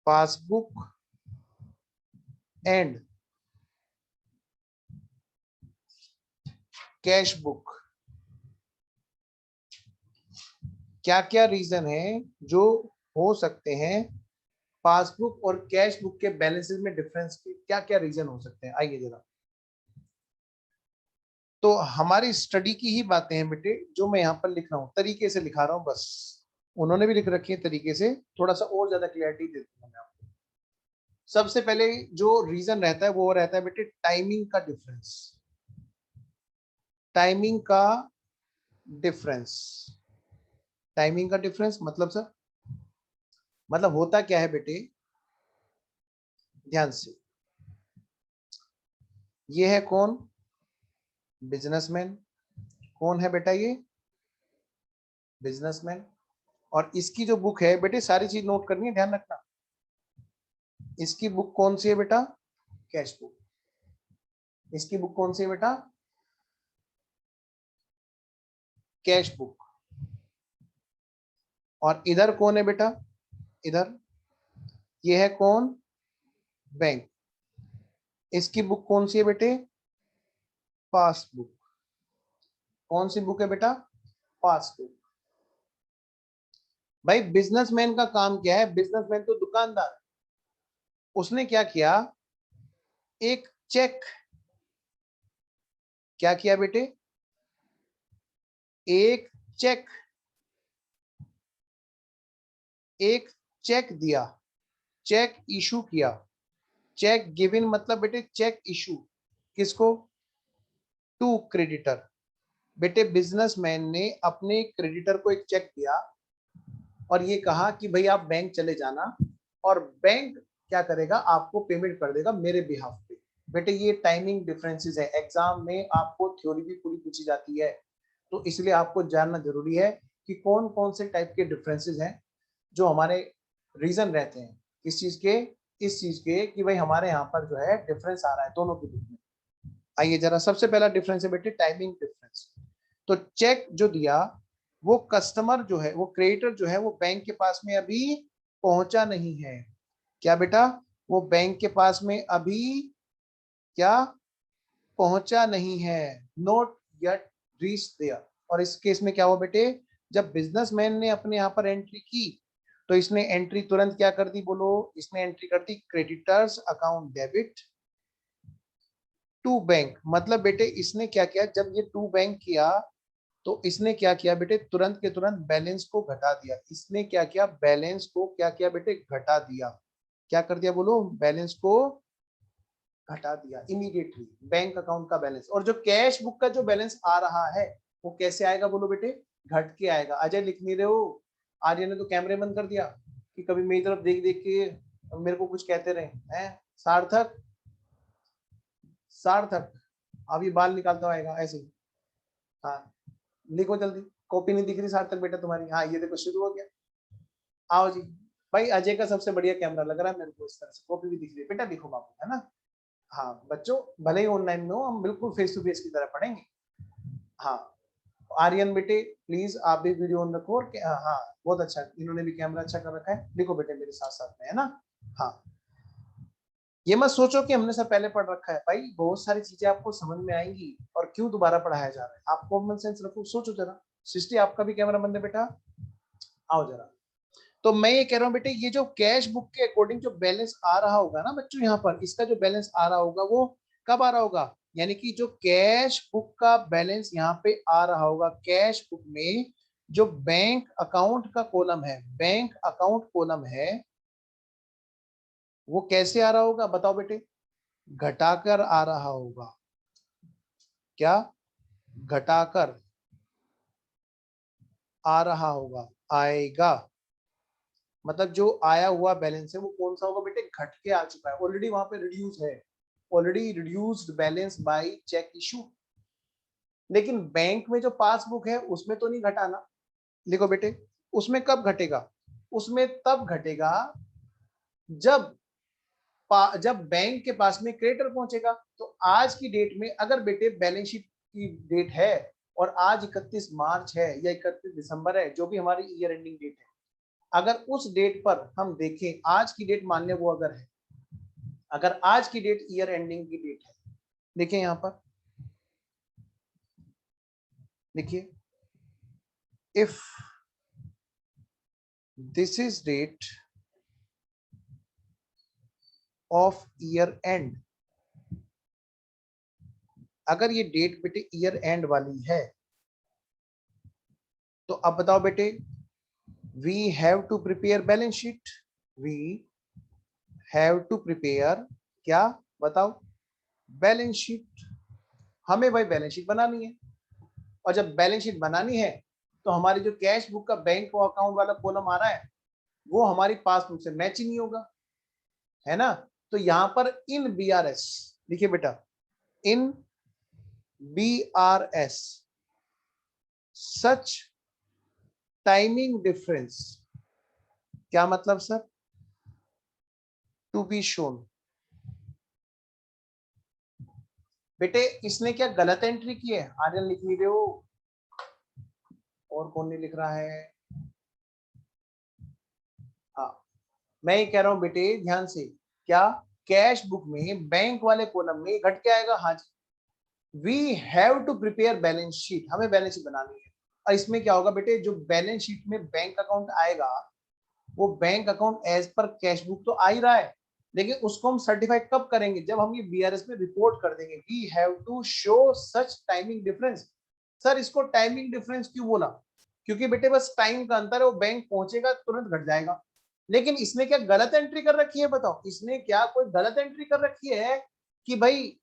passbook and cash book. क्या क्या रीजन है जो हो सकते हैं पासबुक और कैश बुक के बैलेंसेस में डिफरेंस के? क्या क्या रीजन हो सकते हैं? आइए जरा, तो हमारी स्टडी की ही बातें हैं बेटे, जो मैं यहाँ पर लिख रहा हूँ, तरीके से लिखा रहा हूँ बस। उन्होंने भी लिख रखी है तरीके से, थोड़ा सा और ज्यादा क्लियरिटी दे दूंगा मैं आपको। सबसे पहले जो रीजन रहता है वो रहता है बेटे टाइमिंग का डिफरेंस, टाइमिंग का डिफरेंस। टाइमिंग का डिफरेंस मतलब सर, मतलब होता क्या है बेटे, ध्यान से, ये है कौन, बिजनेसमैन। कौन है बेटा ये, बिजनेसमैन। और इसकी जो बुक है बेटे, सारी चीज नोट करनी है, ध्यान रखना। इसकी बुक कौन सी है बेटा, कैश बुक। इसकी बुक कौन सी है बेटा, कैश बुक। और इधर कौन है बेटा, इधर ये है कौन, बैंक। इसकी बुक कौन सी है बेटे, पासबुक। कौन सी बुक है बेटा, पासबुक। भाई बिजनेसमैन का काम क्या है, बिजनेसमैन तो दुकानदार। उसने क्या किया, एक चेक, क्या किया बेटे, एक चेक, एक चेक दिया, चेक इशू किया। चेक गिवन मतलब बेटे चेक इशू, किसको, टू क्रेडिटर। बेटे बिजनेसमैन ने अपने क्रेडिटर को एक चेक दिया और ये कहा कि भाई आप बैंक चले जाना और बैंक क्या करेगा, आपको पेमेंट कर देगा मेरे बिहाफ पे। बेटे ये टाइमिंग डिफरेंसेस है, एग्जाम में आपको थ्योरी भी पूरी पूछी जाती है, तो इसलिए आपको जानना जरूरी है कि कौन कौन से टाइप के डिफरेंसेस हैं जो हमारे रीजन रहते हैं, किस चीज के, इस चीज के कि भाई हमारे यहाँ पर जो है डिफरेंस आ रहा है दोनों के बीच में। आइए जरा, सबसे पहला डिफरेंस है बेटे टाइमिंग डिफरेंस। तो चेक जो दिया, वो कस्टमर जो है, वो क्रेडिटर जो है, वो बैंक के पास में अभी पहुंचा नहीं है। क्या बेटा, वो बैंक के पास में अभी क्या पहुंचा नहीं है, नोट येट रीच देयर। और इस केस में क्या हुआ बेटे, जब बिजनेसमैन ने अपने यहाँ पर एंट्री की तो इसने एंट्री तुरंत क्या कर दी, बोलो, इसने एंट्री कर दी creditors account debit to bank. मतलब बेटे इसने क्या किया, जब ये टू बैंक किया तो इसने क्या किया बेटे, तुरंत के तुरंत बैलेंस को घटा दिया। इसने क्या किया, बैलेंस को क्या किया बेटे, घटा दिया। क्या कर दिया बोलो, बैलेंस को घटा दिया इमीडिएटली, बैंक अकाउंट का बैलेंस। और जो कैश बुक का जो बैलेंस आ रहा है वो कैसे आएगा बोलो बेटे, घट के आएगा। अजय लिख नहीं रहे हो, आर्य ने तो कैमरे बंद कर दिया कि कभी मेरी तरफ देख देख के मेरे को कुछ कहते रहे हैं। सार्थक, सार्थक, अभी बाल निकालता आएगा ऐसे ही। हाँ लिखो जल्दी, कॉपी नहीं दिख रही सार्थक बेटा तुम्हारी, हाँ ये देखो शुरू हो गया। आओ जी, भाई अजय का सबसे बढ़िया कैमरा लग रहा है मेरे को, इस तरह से कॉपी भी दिख रही है बेटा, देखो बाबू, है ना। हाँ बच्चों, भले ही ऑनलाइन में हो, हम बिल्कुल फेस टू फेस की तरह पढ़ेंगे। हाँ आर्यन बेटे प्लीज आप भी वीडियो ऑन रखो, और हाँ बहुत अच्छा, इन्होंने भी कैमरा अच्छा कर रखा है, लिखो बेटे मेरे साथ साथ में, है ना। हाँ ये मत सोचो कि हमने सब पहले पढ़ रखा है, भाई बहुत सारी चीजें आपको समझ में आएंगी, और क्यों दोबारा पढ़ाया जा रहा है, आप कॉमन सेंस रखो, सोचो जरा। सृष्टि आपका भी कैमरा बंद है बेटा, आओ जरा। तो मैं ये कह रहा हूँ बेटे, ये जो कैश बुक के अकॉर्डिंग जो बैलेंस आ रहा होगा ना बच्चों, यहाँ पर इसका जो बैलेंस आ रहा होगा वो कब आ रहा होगा, यानी कि जो कैश बुक का बैलेंस यहाँ पे आ रहा होगा, कैश बुक में जो बैंक अकाउंट का कॉलम है, बैंक अकाउंट कॉलम है, वो कैसे आ रहा होगा बताओ बेटे, घटाकर आ रहा होगा। क्या, घटाकर आ रहा होगा, आएगा। मतलब जो आया हुआ बैलेंस है वो कौन सा होगा बेटे, घट के आ चुका है, ऑलरेडी वहां पे रिड्यूस है, already reduced balance by cheque issue. लेकिन बैंक में जो पासबुक है उसमें तो नहीं घटा ना। लिखो बेटे, उसमें कब घटेगा, उसमें तब घटेगा जब जब बैंक के पास में क्रेडिटर पहुंचेगा। तो आज की डेट में अगर बेटे बैलेंस शीट की डेट है और आज 31 मार्च है या 31 दिसंबर है, जो भी हमारी ईयर एंडिंग डेट है, अगर उस डेट पर हम देखें, आज की डेट मान ले वो अगर है, अगर आज की डेट ईयर एंडिंग की डेट है, देखिए यहां पर, देखिए, if this is date of year end, अगर ये डेट बेटे ईयर एंड वाली है, तो अब बताओ बेटे, we have to prepare balance sheet, we have to prepare, क्या बताओ, बैलेंस शीट। हमें भाई बैलेंस शीट बनानी है, और जब बैलेंस शीट बनानी है तो हमारी जो कैश बुक का बैंक अकाउंट वाला कॉलम आ रहा है वो हमारी पासबुक से मैच ही नहीं होगा, है ना। तो यहां पर इन BRS लिखिए बेटा, इन BRS सच टाइमिंग डिफरेंस, क्या मतलब सर, टू बी शोन। बेटे इसने क्या गलत एंट्री की है, आर्यन लिख नहीं रहे हो, और कौन नहीं लिख रहा है, हाँ मैं ये कह रहा हूं बेटे ध्यान से, क्या कैश बुक में बैंक वाले कॉलम में घट के आएगा, हाँ जी, we have to prepare balance sheet, हमें बैलेंस शीट बनानी है। और इसमें क्या होगा बेटे, जो बैलेंस शीट में बैंक अकाउंट आएगा, वो bank account as per cash book तो आ ही रहा है, लेकिन उसको हम सर्टिफाई कब करेंगे, जब हम ये BRS में रिपोर्ट कर देंगे, we have to show such timing difference. Sir इसको टाइमिंग डिफरेंस क्यों बोला, क्योंकि बेटे बस टाइम का अंतर है, वो बैंक पहुंचेगा तुरंत घट जाएगा। लेकिन इसने क्या गलत एंट्री कर रखी है, बताओ इसने क्या कोई गलत एंट्री कर रखी है कि भाई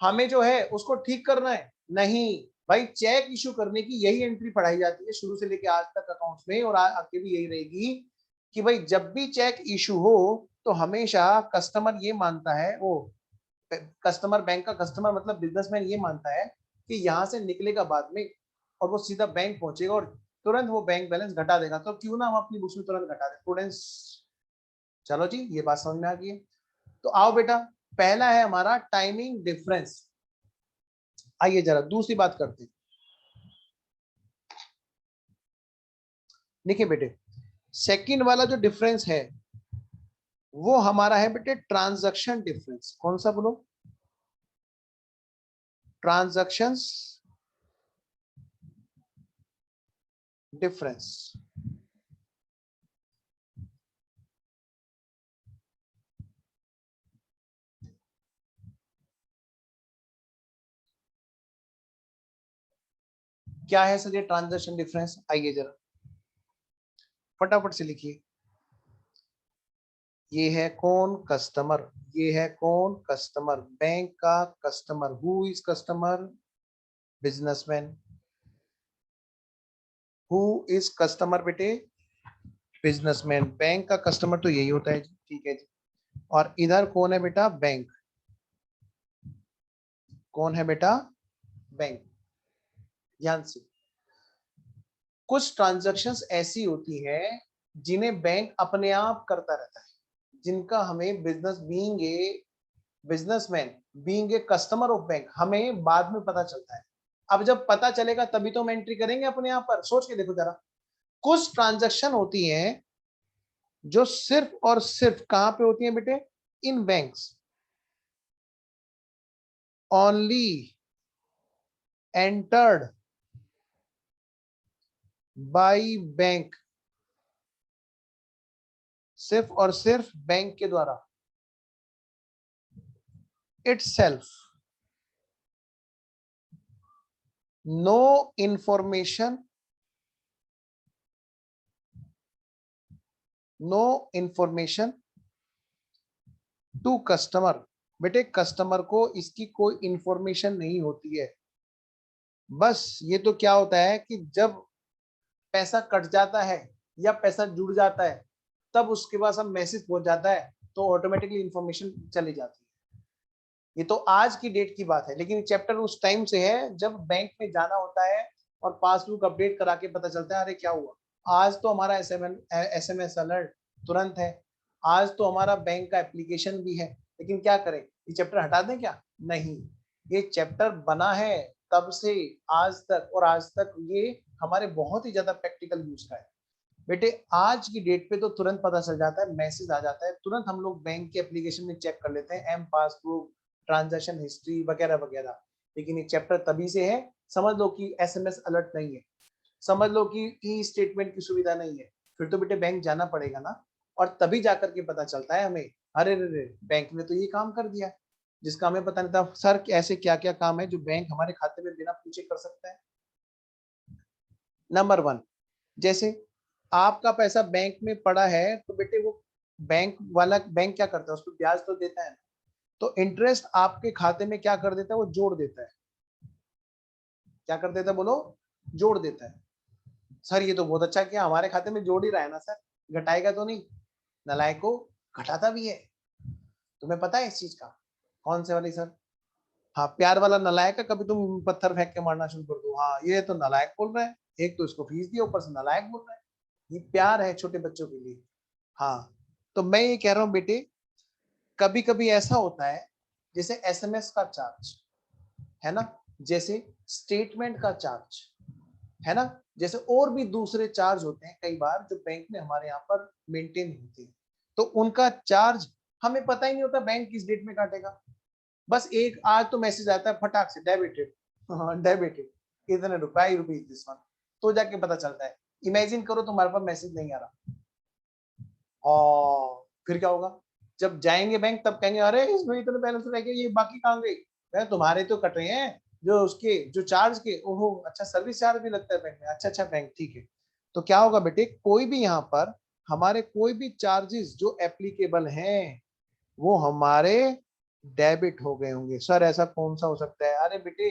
हमें जो है उसको ठीक करना है, नहीं भाई, चेक इशू करने की यही एंट्री पढ़ाई जाती है शुरू से लेके आज तक अकाउंट्स में, और आगे भी यही रहेगी कि भाई जब भी चेक इशू हो तो हमेशा कस्टमर ये मानता है, वो कस्टमर, बैंक का कस्टमर मतलब बिजनेसमैन ये मानता है कि यहाँ से निकलेगा बाद में और वो सीधा बैंक पहुंचेगा और तुरंत वो बैंक बैलेंस घटा देगा, तो क्यों ना हम अपनी बुक्स में तुरंत घटा दें स्टूडेंट्स। चलो जी ये बात समझ में आ गई है। तो आओ बेटा, पहला है हमारा टाइमिंग डिफरेंस। आइए जरा दूसरी बात करते हैं। देखिए बेटे, सेकंड वाला जो डिफरेंस है वो हमारा है बेटे ट्रांजैक्शन डिफरेंस। कौन सा बोलो, ट्रांजैक्शंस डिफरेंस। क्या है सर ये ट्रांजैक्शन डिफरेंस, आइए जरा फटाफट से लिखिए। ये है कौन, कस्टमर, ये है कौन, कस्टमर, बैंक का customer, who is customer, businessman, who is customer बेटे, बिजनेसमैन, बैंक का कस्टमर तो यही होता है जी, ठीक है जी। और इधर कौन है बेटा, बैंक, कौन है बेटा, बैंक। ध्यान से, कुछ ट्रांजैक्शंस ऐसी होती है जिन्हें बैंक अपने आप करता रहता है, जिनका हमें business being a businessman, being a customer of bank हमें बाद में पता चलता है। अब जब पता चलेगा तभी तो हम एंट्री करेंगे अपने यहाँ पर, सोच के देखो जरा। कुछ ट्रांजैक्शन होती हैं जो सिर्फ और सिर्फ कहां पे होती हैं बेटे, in banks, only entered by bank, सिर्फ और सिर्फ बैंक के द्वारा, itself, no information, no information to customer. बेटे कस्टमर को इसकी कोई इंफॉर्मेशन नहीं होती है, बस ये तो क्या होता है कि जब पैसा कट जाता है या पैसा जुड़ जाता है तब उसके पास हम मैसेज पहुंच जाता है, तो ऑटोमेटिकली इंफॉर्मेशन चली जाती है। ये तो आज की डेट की बात है, लेकिन चैप्टर उस टाइम से है जब बैंक में जाना होता है और पासबुक अपडेट करा के पता चलता है अरे क्या हुआ। आज तो हमारा SMS अलर्ट तुरंत है, आज तो हमारा बैंक का एप्लीकेशन भी है, लेकिन क्या करें, ये चैप्टर हटा दें क्या, नहीं, ये चैप्टर बना है तब से आज तक, और आज तक ये हमारे बहुत ही ज्यादा प्रैक्टिकल यूज का है। बेटे आज की डेट पे तो तुरंत पता चल जाता है, मैसेज आ जाता है, तुरंत हम लोग बैंक के एप्लीकेशन में चेक कर लेते हैं, एम पासबुक, ट्रांजैक्शन हिस्ट्री वगैरह वगैरह। लेकिन ये चैप्टर तभी से है, समझ लो कि SMS अलर्ट नहीं है, समझ लो कि ई स्टेटमेंट की सुविधा नहीं है, फिर तो बेटे बैंक जाना पड़ेगा ना, और तभी जाकर के पता चलता है हमें, अरे रे बैंक ने तो ये काम कर दिया जिसका हमें पता नहीं था। सर ऐसे क्या क्या काम है जो बैंक हमारे खाते में बिना पूछे कर सकता है। नंबर 1, जैसे आपका पैसा बैंक में पड़ा है तो बेटे वो बैंक वाला, बैंक क्या करता है, उसको ब्याज तो देता है ना, तो इंटरेस्ट आपके खाते में क्या कर देता है, वो जोड़ देता है, क्या कर देता है बोलो, जोड़ देता है। सर ये तो बहुत अच्छा किया, हमारे खाते में जोड़ ही रहा है ना सर, घटाएगा तो नहीं, नालायक को घटाता भी है। तुम्हें पता है इस चीज का? कौन से वाली सर? हाँ, प्यार वाला नालायक है, कभी तुम पत्थर फेंक के मारना शुरू कर दो, हाँ ये तो नालायक बोल रहा है, एक तो इसको फीस दिया ऊपर से नालायक बोल रहा है। ये प्यार है छोटे बच्चों के लिए। हाँ, तो मैं ये कह रहा हूँ बेटे, कभी कभी ऐसा होता है जैसे एसएमएस का चार्ज है ना, जैसे स्टेटमेंट का चार्ज है ना, जैसे और भी दूसरे चार्ज होते हैं कई बार जो बैंक में हमारे यहाँ पर मेंटेन होते हैं, तो उनका चार्ज हमें पता ही नहीं होता बैंक किस डेट में काटेगा। बस एक आज तो मैसेज आता है फटाक से डेबिटेड, डेबिटेड इतने रुपीज दिस वन, तो जाके पता चलता है। इमेजिन करो तुम्हारे पास मैसेज नहीं आ रहा, और फिर क्या होगा? जब जाएंगे बैंक तब कहेंगे अरे इसमें इतने बैलेंस रह गए, ये बाकी कहाँ गई? तुम्हारे तो कट रहे हैं जो उसके जो चार्ज के, ओहो अच्छा सर्विस चार्ज भी लगता है बैंक में, अच्छा अच्छा बैंक ठीक है। तो क्या होगा बेटे, कोई भी यहाँ पर हमारे कोई भी चार्जेस जो एप्लीकेबल हैं वो हमारे डेबिट हो गए होंगे। सर ऐसा कौन सा हो सकता है? अरे बेटे,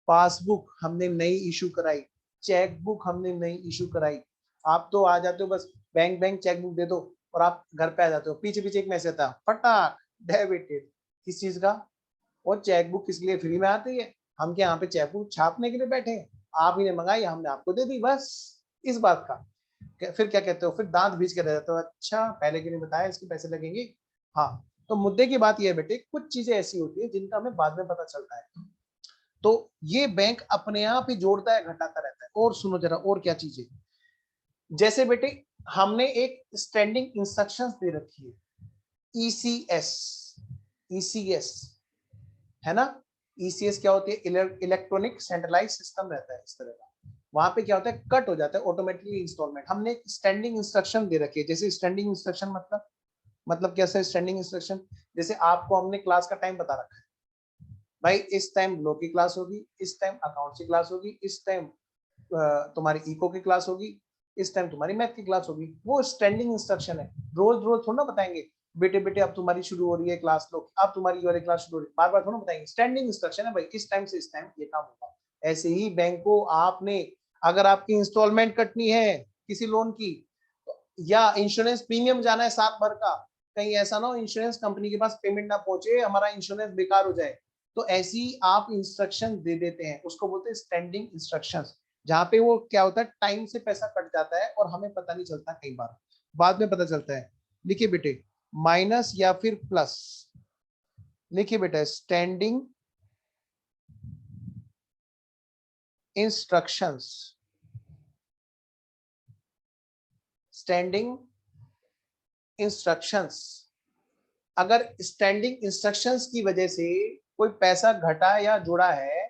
पासबुक हमने नई इशू कराई, चेक बुक हमने नई इशू कराई, आप तो आ जाते हो बस बैंक बैंक चेक बुक दे दो और आप घर पे आ जाते हो, पीछे पीछे एक मैसेज आता फटाक डेबिटेड। किस चीज का? और चेक बुक किस लिए फ्री में आती है? हम क्या यहाँ पे चेक बुक छापने के लिए बैठे हैं? आप ही ने मंगाई, हमने आपको दे दी, बस इस बात का। फिर क्या कहते हो? फिर दांत भीज के रह जाते हो, अच्छा पहले के नहीं बताया इसके पैसे लगेंगे। हाँ, तो मुद्दे की बात यह है बेटे, कुछ चीजें ऐसी होती है जिनका हमें बाद में पता चलता है, तो ये बैंक अपने आप ही जोड़ता है घटाता रहता है। और सुनो जरा और क्या चीजें, जैसे बेटे हमने एक स्टैंडिंग इंस्ट्रक्शंस दे रखी है, ईसीएस, ईसीएस है ना। ईसीएस क्या होती है? इलेक्ट्रॉनिक सेंट्रलाइज सिस्टम रहता है इस तरह का। वहां पे क्या होता है, कट हो जाता है ऑटोमेटिकली इंस्टॉलमेंट। हमने एक स्टैंडिंग इंस्ट्रक्शन दे रखी है, जैसे स्टैंडिंग इंस्ट्रक्शन मतलब कैसा स्टैंडिंग इंस्ट्रक्शन? जैसे आपको हमने क्लास का टाइम बता रखा है, भाई इस टाइम लॉ की क्लास होगी, इस टाइम अकाउंट की क्लास होगी, इस टाइम तुम्हारी इको की क्लास होगी, इस टाइम तुम्हारी मैथ की क्लास होगी। वो स्टैंडिंग इंस्ट्रक्शन है, रोज रोज थोड़ा बताएंगे बेटे बेटे अब तुम्हारी शुरू हो रही है क्लास, लो अब तुम्हारी वाली क्लास शुरू हो रही है, बार बार थोड़ा बताएंगे। स्टैंडिंग इंस्ट्रक्शन है भाई, इस टाइम से इस टाइम ये काम होगा। ऐसे ही बैंक को आपने, अगर आपकी इंस्टॉलमेंट कटनी है किसी लोन की, या इंश्योरेंस प्रीमियम जाना है साल भर का, कहीं ऐसा ना हो इंश्योरेंस कंपनी के पास पेमेंट ना पहुंचे, हमारा इंश्योरेंस बेकार हो जाए, तो ऐसी आप इंस्ट्रक्शन दे देते हैं, उसको बोलते हैं स्टैंडिंग इंस्ट्रक्शंस। जहां पे वो क्या होता है, टाइम से पैसा कट जाता है और हमें पता नहीं चलता, कई बार बाद में पता चलता है। लिखिए बेटे, माइनस या फिर प्लस, लिखिए बेटा स्टैंडिंग इंस्ट्रक्शंस, स्टैंडिंग इंस्ट्रक्शंस। अगर स्टैंडिंग इंस्ट्रक्शंस की वजह से कोई पैसा घटा या जुड़ा है,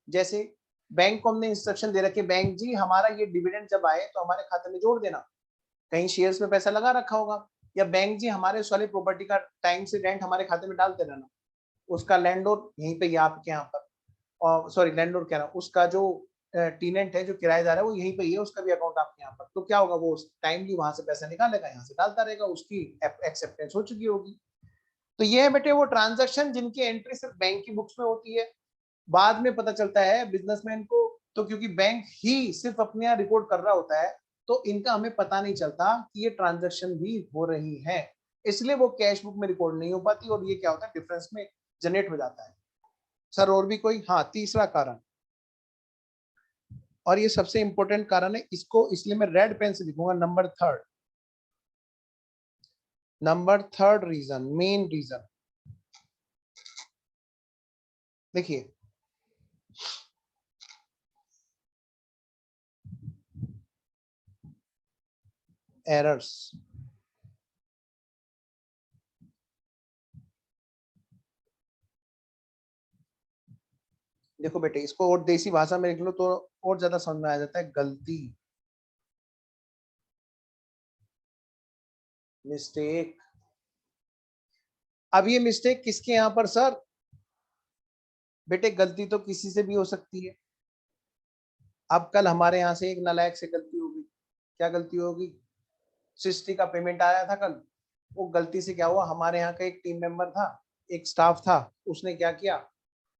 जैसे बैंक को हमने इंस्ट्रक्शन दे रखे, बैंक जी हमारा ये डिविडेंड जब आए तो हमारे खाते में जोड़ देना, कहीं शेयर्स में पैसा लगा रखा होगा, या बैंक जी हमारे उस वाली प्रॉपर्टी का टाइम से रेंट हमारे खाते में डालते रहना, उसका लैंडलॉर्ड यहीं पे आपके यहाँ पर, और सॉरी लैंडलॉर्ड कह रहा हूँ, उसका जो टीनेंट है जो किराएदार है वो यहीं पे ही है, उसका भी अकाउंट आपके यहाँ पर, तो क्या होगा, वो टाइमली वहां से पैसा निकालेगा, यहाँ से डालता रहेगा, उसकी एक्सेप्टेंस हो चुकी होगी। तो ये है बेटे वो ट्रांजैक्शन जिनकी एंट्री सिर्फ बैंक की बुक्स में होती है, बाद में पता चलता है बिजनेसमैन को, तो क्योंकि बैंक ही सिर्फ अपने यहाँ रिकॉर्ड कर रहा होता है, तो इनका हमें पता नहीं चलता कि ये ट्रांजैक्शन भी हो रही है, इसलिए वो कैश बुक में रिकॉर्ड नहीं हो पाती, और ये क्या होता है डिफरेंस में जनरेट हो जाता है। सर और भी कोई? हाँ, तीसरा कारण, और ये सबसे इंपॉर्टेंट कारण है, इसको इसलिए मैं रेड पेन से लिखूंगा, number third reason, main reason. देखिए एरर्स, देखो बेटे इसको और देसी भाषा में लिख लो तो और ज्यादा समझ में आ जाता है, गलती, मिस्टेक। अब ये मिस्टेक किसके यहाँ पर सर? बेटे गलती तो किसी से भी हो सकती है। अब कल हमारे यहाँ से एक नालायक से गलती होगी, क्या गलती होगी? सृष्टि का पेमेंट आया था कल, वो गलती से क्या हुआ, हमारे यहाँ का एक टीम मेंबर था, एक स्टाफ था, उसने क्या किया,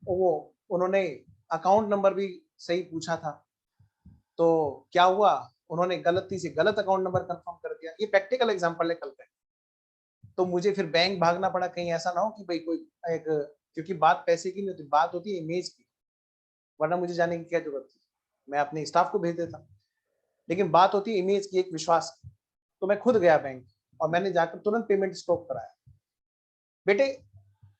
वो उन्होंने अकाउंट नंबर भी सही पूछा था, तो क्या हुआ, उन्होंने गलती से गलत अकाउंट नंबर कंफर्म कर दिया। ये प्रैक्टिकल एग्जांपल है कल का। तो मुझे फिर बैंक भागना पड़ा, कहीं ऐसा ना हो कि भाई कोई एक, क्योंकि बात पैसे की नहीं होती, बात होती है इमेज की, वरना मुझे जाने की क्या जरूरत थी, मैं अपने स्टाफ को भेज देता। लेकिन बात होती है इमेज की, एक विश्वास की। तो मैं खुद गया बैंक और मैंने जाकर तुरंत पेमेंट स्टॉप कराया। बेटे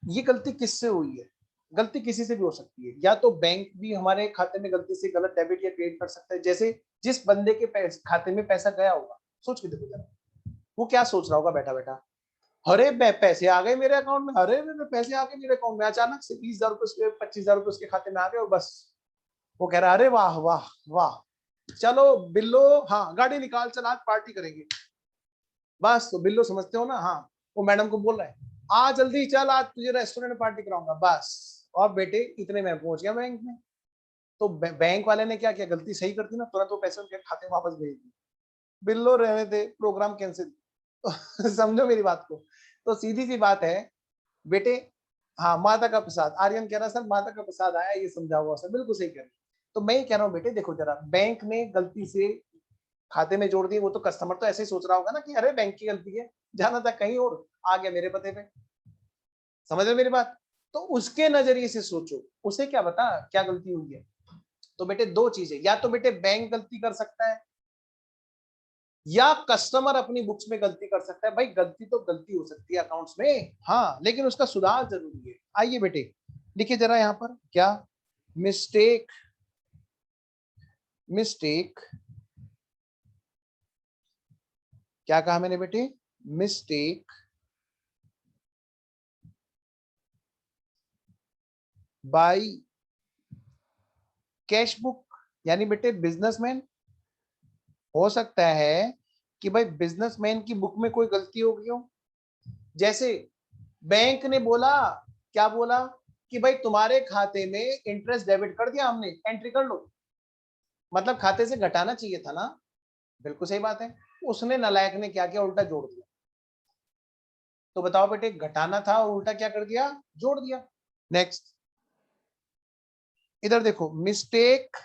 ये गलती किससे हुई है? गलती किसी से भी हो सकती है, या तो बैंक भी हमारे खाते में गलती से गलत डेबिट या क्रेडिट कर सकता है। जैसे जिस बंदे के खाते में पैसा गया होगा, सोच के देखो जरा, वो क्या सोच रहा होगा बैठा बैठा, अरे पैसे आ गए मेरे अकाउंट में, अरे मेरे पैसे आ गए मेरे अकाउंट में, अचानक से 20,000 रुपए 25,000 रुपए उसके खाते में आ गए और बस वो कह रहा है अरे वाह वाह वाह, चलो बिल्लो, हाँ गाड़ी निकाल, चल आज पार्टी करेंगे। बस तो बिल्लो समझते हो ना, हाँ वो मैडम को बोल रहा है आ जल्दी चल, आज तुझे रेस्टोरेंट में पार्टी कराऊंगा बस। और बेटे इतने में पहुंच गया बैंक में। तो बैंक वाले ने क्या किया, गलती सही करती ना, तुरंत वो पैसे उनके खाते में वापस भेज दिए। बिल्लो रहने दे, प्रोग्राम कैंसिल। तो समझो मेरी बात को। तो सीधी सी बात है बेटे, हाँ माता का प्रसाद, आर्यन कह रहा सर माता का प्रसाद आया, ये समझा हुआ सर, बिल्कुल सही कह रहे हैं। तो मैं ये कह रहा हूँ बेटे देखो जरा, बैंक ने गलती से खाते में जोड़ दिए, वो तो कस्टमर तो ऐसे ही सोच रहा होगा ना कि अरे बैंक की गलती है, जाना था कहीं और, आ गया मेरे पते पे। समझ रहे मेरी बात? तो उसके नजरिए से सोचो, उसे क्या बता क्या गलती हुई है। तो बेटे दो चीजें, या तो बेटे बैंक गलती कर सकता है, या कस्टमर अपनी बुक्स में गलती कर सकता है। भाई गलती तो गलती हो सकती है अकाउंट्स में, हाँ, लेकिन उसका सुधार जरूरी है। आइए बेटे लिखिए जरा यहां पर क्या, मिस्टेक, मिस्टेक, क्या कहा मैंने बेटे, मिस्टेक बाय कैश बुक। यानी बेटे बिजनेसमैन, हो सकता है कि भाई बिजनेसमैन की बुक में कोई गलती हो गई हो। जैसे बैंक ने बोला, क्या बोला कि भाई तुम्हारे खाते में इंटरेस्ट डेबिट कर दिया हमने, एंट्री कर लो। मतलब खाते से घटाना चाहिए था ना, बिल्कुल सही बात है। उसने नालायक ने क्या किया, उल्टा जोड़ दिया। तो बताओ बेटे, घटाना था और उल्टा क्या कर दिया, जोड़ दिया। नेक्स्ट इधर देखो, मिस्टेक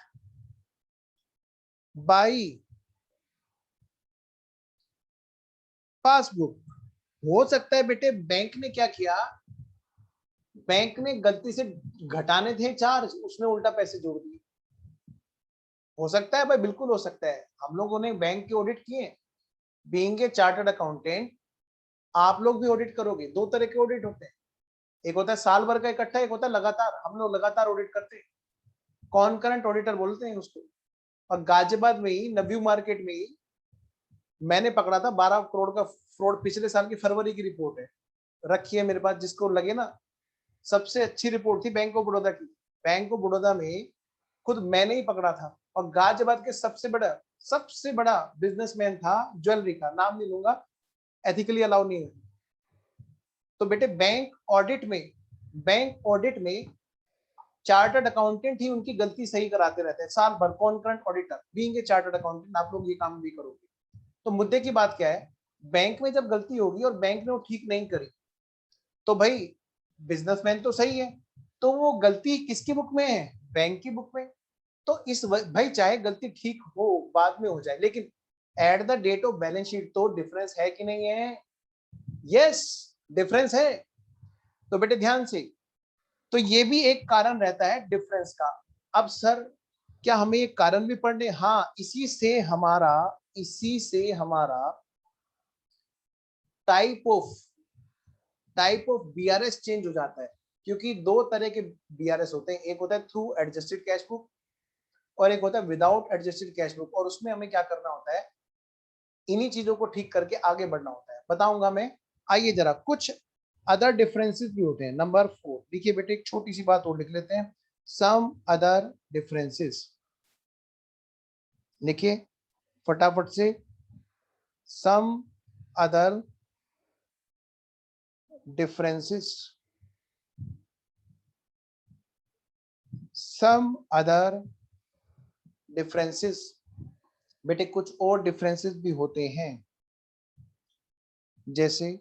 बाई पासबुक। हो सकता है बेटे बैंक ने क्या किया, बैंक ने गलती से घटाने थे चार्ज, उसने उल्टा पैसे जोड़ दिए। हो सकता है भाई, बिल्कुल हो सकता है। हम लोगों ने बैंक के ऑडिट किए, बीइंग ए चार्टर्ड अकाउंटेंट आप लोग भी ऑडिट करोगे। दो तरह के ऑडिट होते हैं, एक होता है साल भर का इकट्ठा, एक होता है लगातार। हम लोग लगातार ऑडिट करते हैं, कॉन्करेंट ऑडिटर बोलते हैं उसको। और गाजियाबाद में ही नब्यू मार्केट में ही मैंने पकड़ा था 12 करोड़ का फ्रॉड, पिछले साल की फरवरी की रिपोर्ट है, रखी है मेरे पास, जिसको लगे ना। सबसे अच्छी रिपोर्ट थी बैंक ऑफ बड़ौदा की। बैंक ऑफ बड़ौदा में खुद मैंने ही पकड़ा था। और गाजियाबाद के सबसे बड़ा बिजनेसमैन था, ज्वेलरी का, नाम नहीं लूंगा, एथिकली अलाउ नहीं है। तो बेटे बैंक ऑडिट में चार्टर्ड अकाउंटेंट ही उनकी गलती सही कराते रहते हैं साल भर। Concurrent auditor being a chartered accountant आप लोग ये काम भी करोगे। तो मुद्दे की बात क्या है, बैंक में जब गलती होगी और बैंक ने वो ठीक नहीं करी, तो भाई बिजनेसमैन तो सही है, तो वो गलती किसकी बुक में है, बैंक की बुक में। तो भाई चाहे गलती ठीक हो बाद में हो जाए, लेकिन at the date of balance sheet तो डिफरेंस है कि नहीं है? यस, डिफरेंस है। तो बेटे ध्यान से, तो ये भी एक कारण रहता है डिफरेंस का। अब सर क्या हमें एक कारण भी पढ़ने, हाँ, इसी से हमारा टाइप ऑफ बीआरएस चेंज हो जाता है। क्योंकि दो तरह के बीआरएस होते हैं, एक होता है थ्रू एडजस्टेड कैश बुक और एक होता है विदाउट एडजस्टेड कैश बुक। और उसमें हमें क्या करना होता है, इन्हीं चीजों को ठीक करके आगे बढ़ना होता है, बताऊंगा मैं। आइए जरा कुछ अदर डिफरेंसेस भी होते हैं। नंबर 4 देखिए बेटे, एक छोटी सी बात और लिख लेते हैं, सम अदर डिफरेंसेस। लिखिए फटाफट से, some other differences, some other differences. बेटे कुछ और डिफरेंसेस भी होते हैं, जैसे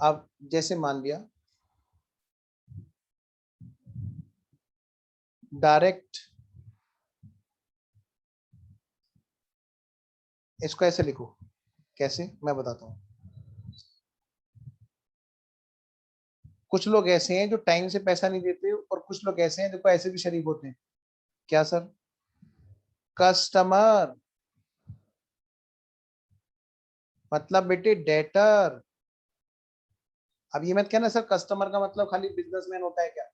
अब जैसे मान लिया डायरेक्ट इसको ऐसे लिखो। कैसे, मैं बताता हूँ। कुछ लोग ऐसे हैं जो टाइम से पैसा नहीं देते और कुछ लोग ऐसे हैं जो ऐसे भी शरीफ होते हैं। क्या सर? कस्टमर मतलब बेटे डेटर। अब ये मत कहना सर कस्टमर का मतलब खाली बिजनेसमैन होता है क्या?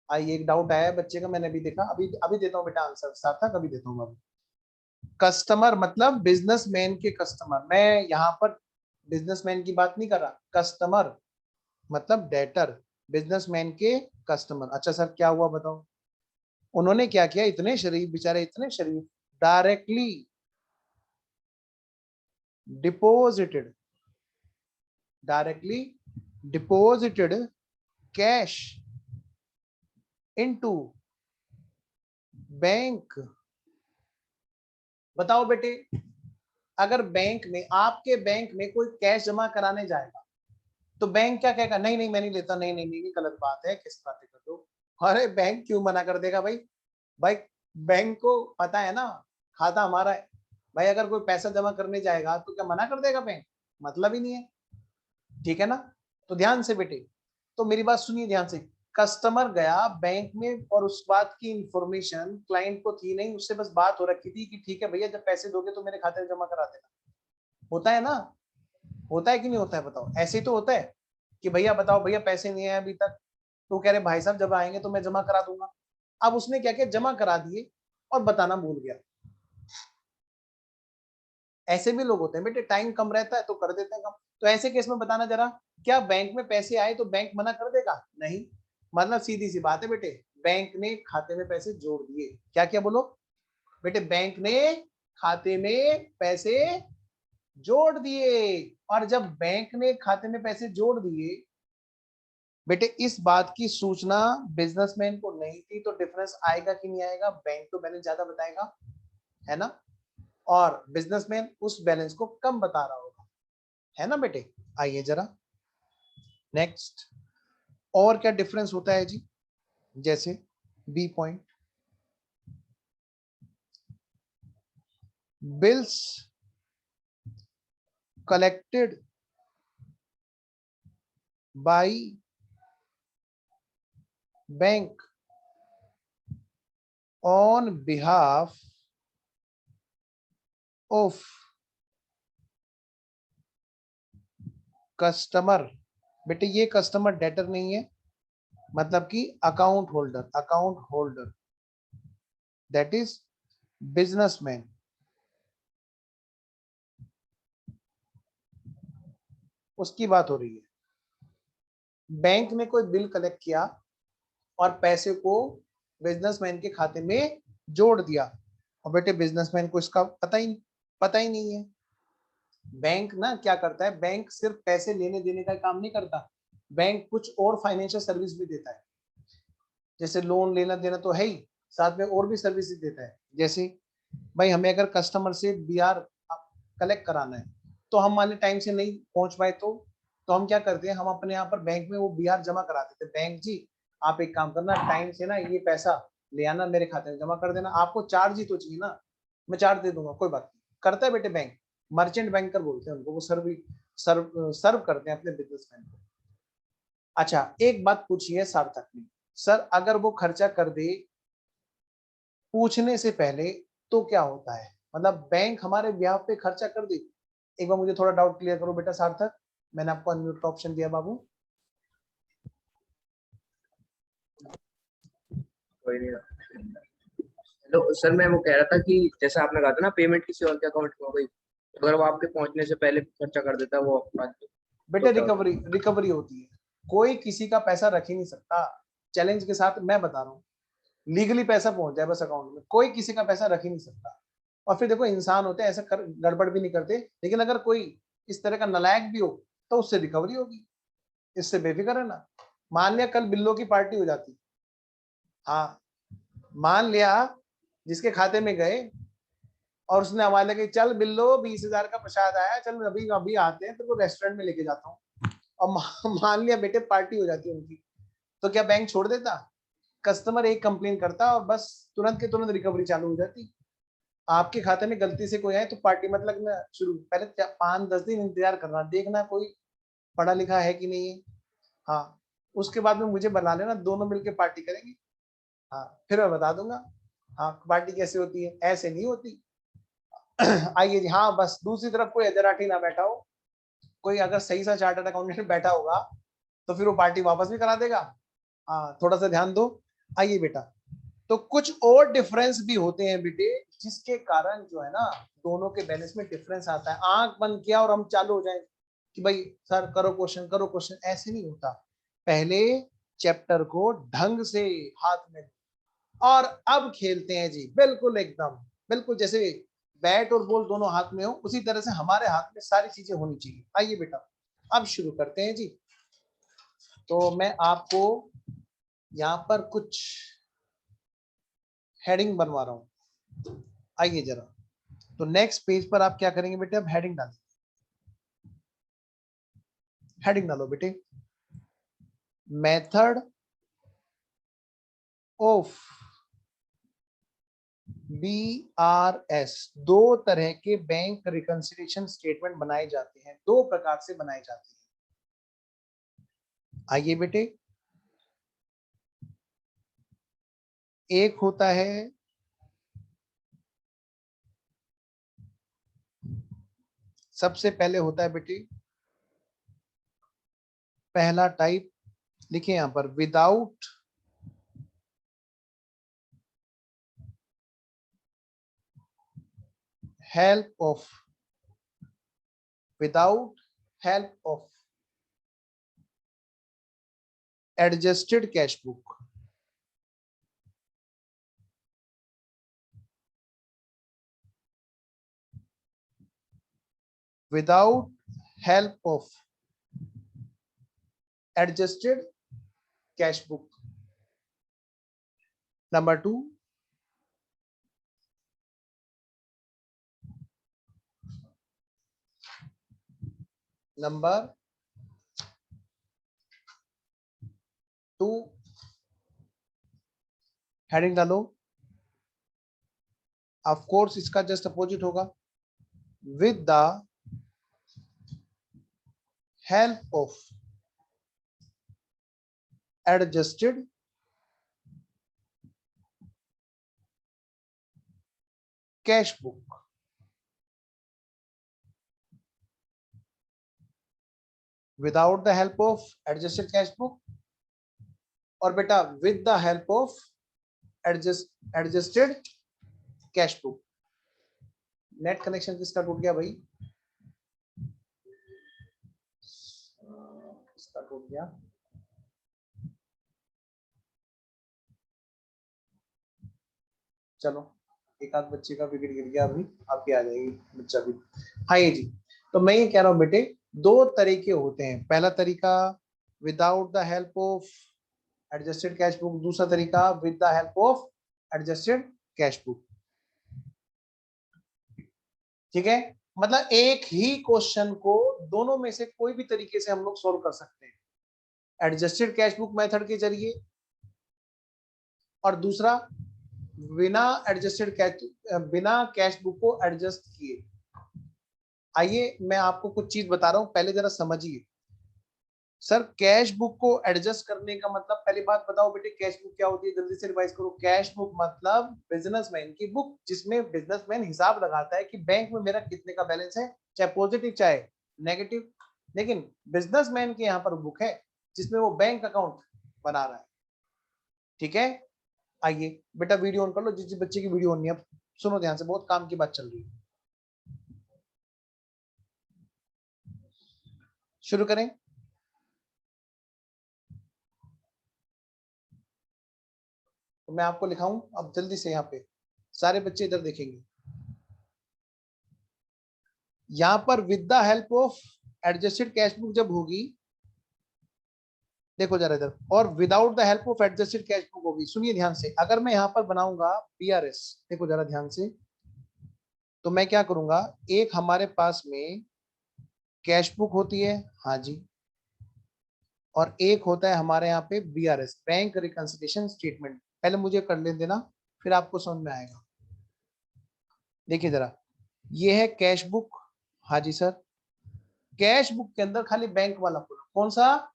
आई एक डाउट आया है बच्चे का, मैंने अभी देखा, अभी अभी देता हूँ बेटा आंसर, सार्थक अभी देता हूँ। कस्टमर मतलब बिजनेसमैन के कस्टमर, मैं यहाँ पर बिजनेसमैन की बात नहीं कर रहा। कस्टमर मतलब डेटर, बिजनेसमैन के कस्टमर। अच्छा सर क्या हुआ बताओ? उन्होंने क्या किया, इतने शरीफ बेचारे, इतने शरीफ, directly deposited, directly deposited cash into bank. बताओ बेटे, अगर बैंक में, आपके बैंक में कोई कैश जमा कराने जाएगा तो बैंक क्या कहेगा? नहीं नहीं मैं नहीं लेता, नहीं नहीं नहीं गलत बात है, किस बात कर दो। अरे बैंक क्यों मना कर देगा भाई? भाई बैंक को पता है ना खाता हमारा है। भाई अगर कोई पैसा जमा करने जाएगा तो क्या मना कर देगा बैंक? मतलब ही नहीं है। ठीक है ना? तो ध्यान से बेटे, तो मेरी बात सुनिए ध्यान से। कस्टमर गया बैंक में और उस बात की इंफॉर्मेशन क्लाइंट को थी नहीं, उससे बस बात हो रखी थी कि ठीक है भैया जब पैसे दोगे तो मेरे खाते में जमा करा देना। होता है ना? होता है कि नहीं होता है बताओ? ऐसे ही तो होता है कि भैया बताओ भैया पैसे नहीं आए अभी तक, तो कह रहे भाई साहब जब आएंगे तो मैं जमा करा दूंगा। अब उसने क्या किया, जमा करा दिए और बताना भूल गया। ऐसे भी लोग होते हैं बेटे, टाइम कम रहता है तो कर देते हैं कम। तो ऐसे केस में बताना जरा, क्या बैंक में पैसे आए तो बैंक मना कर देगा? नहीं। मतलब सीधी सी बात है बेटे, बैंक ने खाते में पैसे जोड़ दिए। क्या क्या बोलो बेटे? बैंक ने खाते में पैसे जोड़ दिए। और जब बैंक ने खाते में पैसे जोड़ दिए बेटे, इस बात की सूचना बिजनेसमैन को नहीं थी, तो डिफरेंस आएगा कि नहीं आएगा? बैंक तो बैलेंस ज्यादा बताएगा, है ना? और बिजनेसमैन उस बैलेंस को कम बता रहा होगा, है ना बेटे? आइए जरा नेक्स्ट, और क्या डिफरेंस होता है जी? जैसे B point, bills collected by bank on behalf of customer. बेटे ये कस्टमर डेटर नहीं है, मतलब कि account holder, account holder that is businessman. उसकी बात हो रही है। बैंक ने कोई बिल कलेक्ट किया और पैसे को बिजनेसमैन के खाते में जोड़ दिया, और बेटे बिजनेसमैन को इसका पता ही नहीं है। बैंक ना क्या करता है, बैंक सिर्फ पैसे लेने देने का काम नहीं करता, बैंक कुछ और फाइनेंशियल सर्विस भी देता है। जैसे लोन लेना देना तो है ही, साथ में और भी सर्विसेज देता है। जैसे भाई हमें अगर कस्टमर से बीआर कलेक्ट कराना है, तो हम मान टाइम से नहीं पहुंच पाए तो हम क्या करते हैं, हम अपने यहाँ पर बैंक में वो बीआर जमा करा देते हैं। बैंक जी आप एक काम करना, टाइम से ना ये पैसा ले आना, मेरे खाते में जमा कर देना। आपको चार्ज ही तो चाहिए ना, मैं चार्ज दे दूंगा, कोई बात नहीं। करता है बेटे बैंक, मर्चेंट बैंकर बोलते हैं उनको, वो सर्व करते हैं अपने बिजनेसमैन को। अच्छा एक बात पूछी है सार्थक ने, सर अगर वो खर्चा कर दे पूछने से पहले तो क्या होता है? मतलब बैंक हमारे ब्याह पे खर्चा कर दे। एक बार मुझे थोड़ा डाउट क्लियर करो बेटा सार्थक, मैंने आपको अनम्यूट का ऑप्शन दिया बाबू। कोई नहीं। हेलो सर, मैं वो कह रहा था कि जैसा आपने कहा था ना, पेमेंट किसी और के अकाउंट में हो गई, तो अगर वो आपके पहुंचने से पहले खर्चा कर देता है वो अपराध, तो बेटे क्या होता रिकवरी, रिकवरी होती है। कोई किसी का पैसा रख ही नहीं सकता। चैलेंज के साथ मैं बता रहा हूँ, लीगली पैसा पहुंच जाए बस अकाउंट में, कोई किसी का पैसा रख ही नहीं सकता। और फिर देखो इंसान होते हैं ऐसा गड़बड़ भी नहीं करते, लेकिन अगर कोई इस तरह का नालायक भी हो तो उससे रिकवरी होगी, इससे बेफिक्र है ना। मान लिया कल बिल्लो की पार्टी हो जाती, हाँ मान लिया जिसके खाते में गए और उसने हवाले की, चल बिल्लो 20,000 का प्रसाद आया, चल अभी अभी आते हैं तो रेस्टोरेंट में लेके जाता हूँ, और मान लिया बेटे पार्टी हो जाती है उनकी, तो क्या बैंक छोड़ देता? कस्टमर एक कंप्लेन करता और बस तुरंत के तुरंत रिकवरी चालू हो जाती। आपके खाते में गलती से कोई आए तो पार्टी मत लगना शुरू, पहले 5-10 दिन इंतजार करना, देखना कोई पढ़ा लिखा है कि नहीं है। हाँ, उसके बाद में मुझे बना लेना, दोनों मिलके पार्टी करेंगे। हाँ, फिर मैं बता दूंगा हाँ पार्टी कैसे होती है, ऐसे नहीं होती। आइए जी। हाँ, बस दूसरी तरफ कोई अजराठी ना बैठा हो, कोई अगर सही सा चार्टर्ड अकाउंटेंट बैठा होगा तो फिर वो पार्टी वापस भी करा देगा। हाँ, थोड़ा सा ध्यान दो। आइए बेटा, तो कुछ और डिफरेंस भी होते हैं बेटे, जिसके कारण जो है ना दोनों के बैलेंस में डिफरेंस आता है। आंख बंद किया और हम चालू हो जाए कि भाई सर करो क्वेश्चन करो क्वेश्चन, ऐसे नहीं होता। पहले चैप्टर को ढंग से हाथ में और अब खेलते हैं जी, बिल्कुल एकदम बिल्कुल जैसे बैट और बॉल दोनों हाथ में हो, उसी तरह से हमारे हाथ में सारी चीजें होनी चाहिए। आइए बेटा, अब शुरू करते हैं जी। तो मैं आपको यहाँ पर कुछ हेडिंग बनवा रहा हूँ। आइए जरा, तो नेक्स्ट पेज पर आप क्या करेंगे बेटे, अब हेडिंग डालें। हेडिंग डालो बेटे, मेथड ऑफ BRS। दो तरह के बैंक रिकंसिलिएशन स्टेटमेंट बनाए जाते हैं, दो प्रकार से बनाए जाते हैं। आइए बेटे, एक होता है सबसे पहले होता है बेटे, पहला टाइप लिखे यहां पर, without help of, without help of adjusted cash book. Without help of adjusted cash book. Number 2, number 2 heading डालो, ऑफ कोर्स इसका जस्ट अपोजिट होगा, with the help of adjusted cash book. Without the help of adjusted cash book, और बेटा with the help of adjusted cash book. Net connection किसका टूट गया भाई, किसका टूट गया? चलो, एक आध बच्चे का विकेट गिर गया, अभी आपकी आ जाएगी बच्चा भी। हाँ ये जी, तो मैं ये कह रहा हूँ बेटे, दो तरीके होते हैं। पहला तरीका without the help of adjusted cash book, दूसरा तरीका with the help of adjusted cash book. ठीक है, मतलब एक ही क्वेश्चन को दोनों में से कोई भी तरीके से हम लोग सोल्व कर सकते हैं, एडजस्टेड कैश बुक मेथड के जरिए, और दूसरा बिना एडजस्टेड बिना कैश बुक को एडजस्ट किए। आइए मैं आपको कुछ चीज बता रहा हूं, पहले जरा समझिए। सर कैश बुक को एडजस्ट करने का मतलब, पहली बात बताओ बेटे कैश बुक क्या होती है, जल्दी से रिवाइज करो। कैश बुक मतलब बिजनेसमैन की बुक, जिसमें बिजनेसमैन हिसाब लगाता है कि बैंक में मेरा कितने का बैलेंस है, चाहे पॉजिटिव चाहे नेगेटिव। लेकिन बिजनेसमैन के यहाँ पर बुक है जिसमें वो बैंक अकाउंट बना रहा है। ठीक है, आइए बेटा वीडियो ऑन कर लो, जिस बच्चे की वीडियो ऑन नहीं है, सुनो ध्यान से, बहुत काम की बात चल रही है। शुरू करें। तो मैं आपको लिखाऊं अब जल्दी से, यहाँ पे सारे बच्चे इधर देखेंगे। यहां पर with the help of adjusted cash book जब होगी, देखो जरा इधर, और without the help of adjusted cash book होगी। सुनिए ध्यान से, अगर मैं यहां पर बनाऊंगा BRS, देखो जरा ध्यान से, तो मैं क्या करूंगा, एक हमारे पास में कैश बुक होती है, हाँ जी, और एक होता है हमारे यहाँ पे बीआरएस, बैंक रिकंसिलिएशन स्टेटमेंट। पहले मुझे कर ले देना, फिर आपको समझ में आएगा। देखिए जरा, ये है कैश बुक। हाँ जी सर, कैश बुक के अंदर खाली बैंक वाला कॉलम, कौन सा?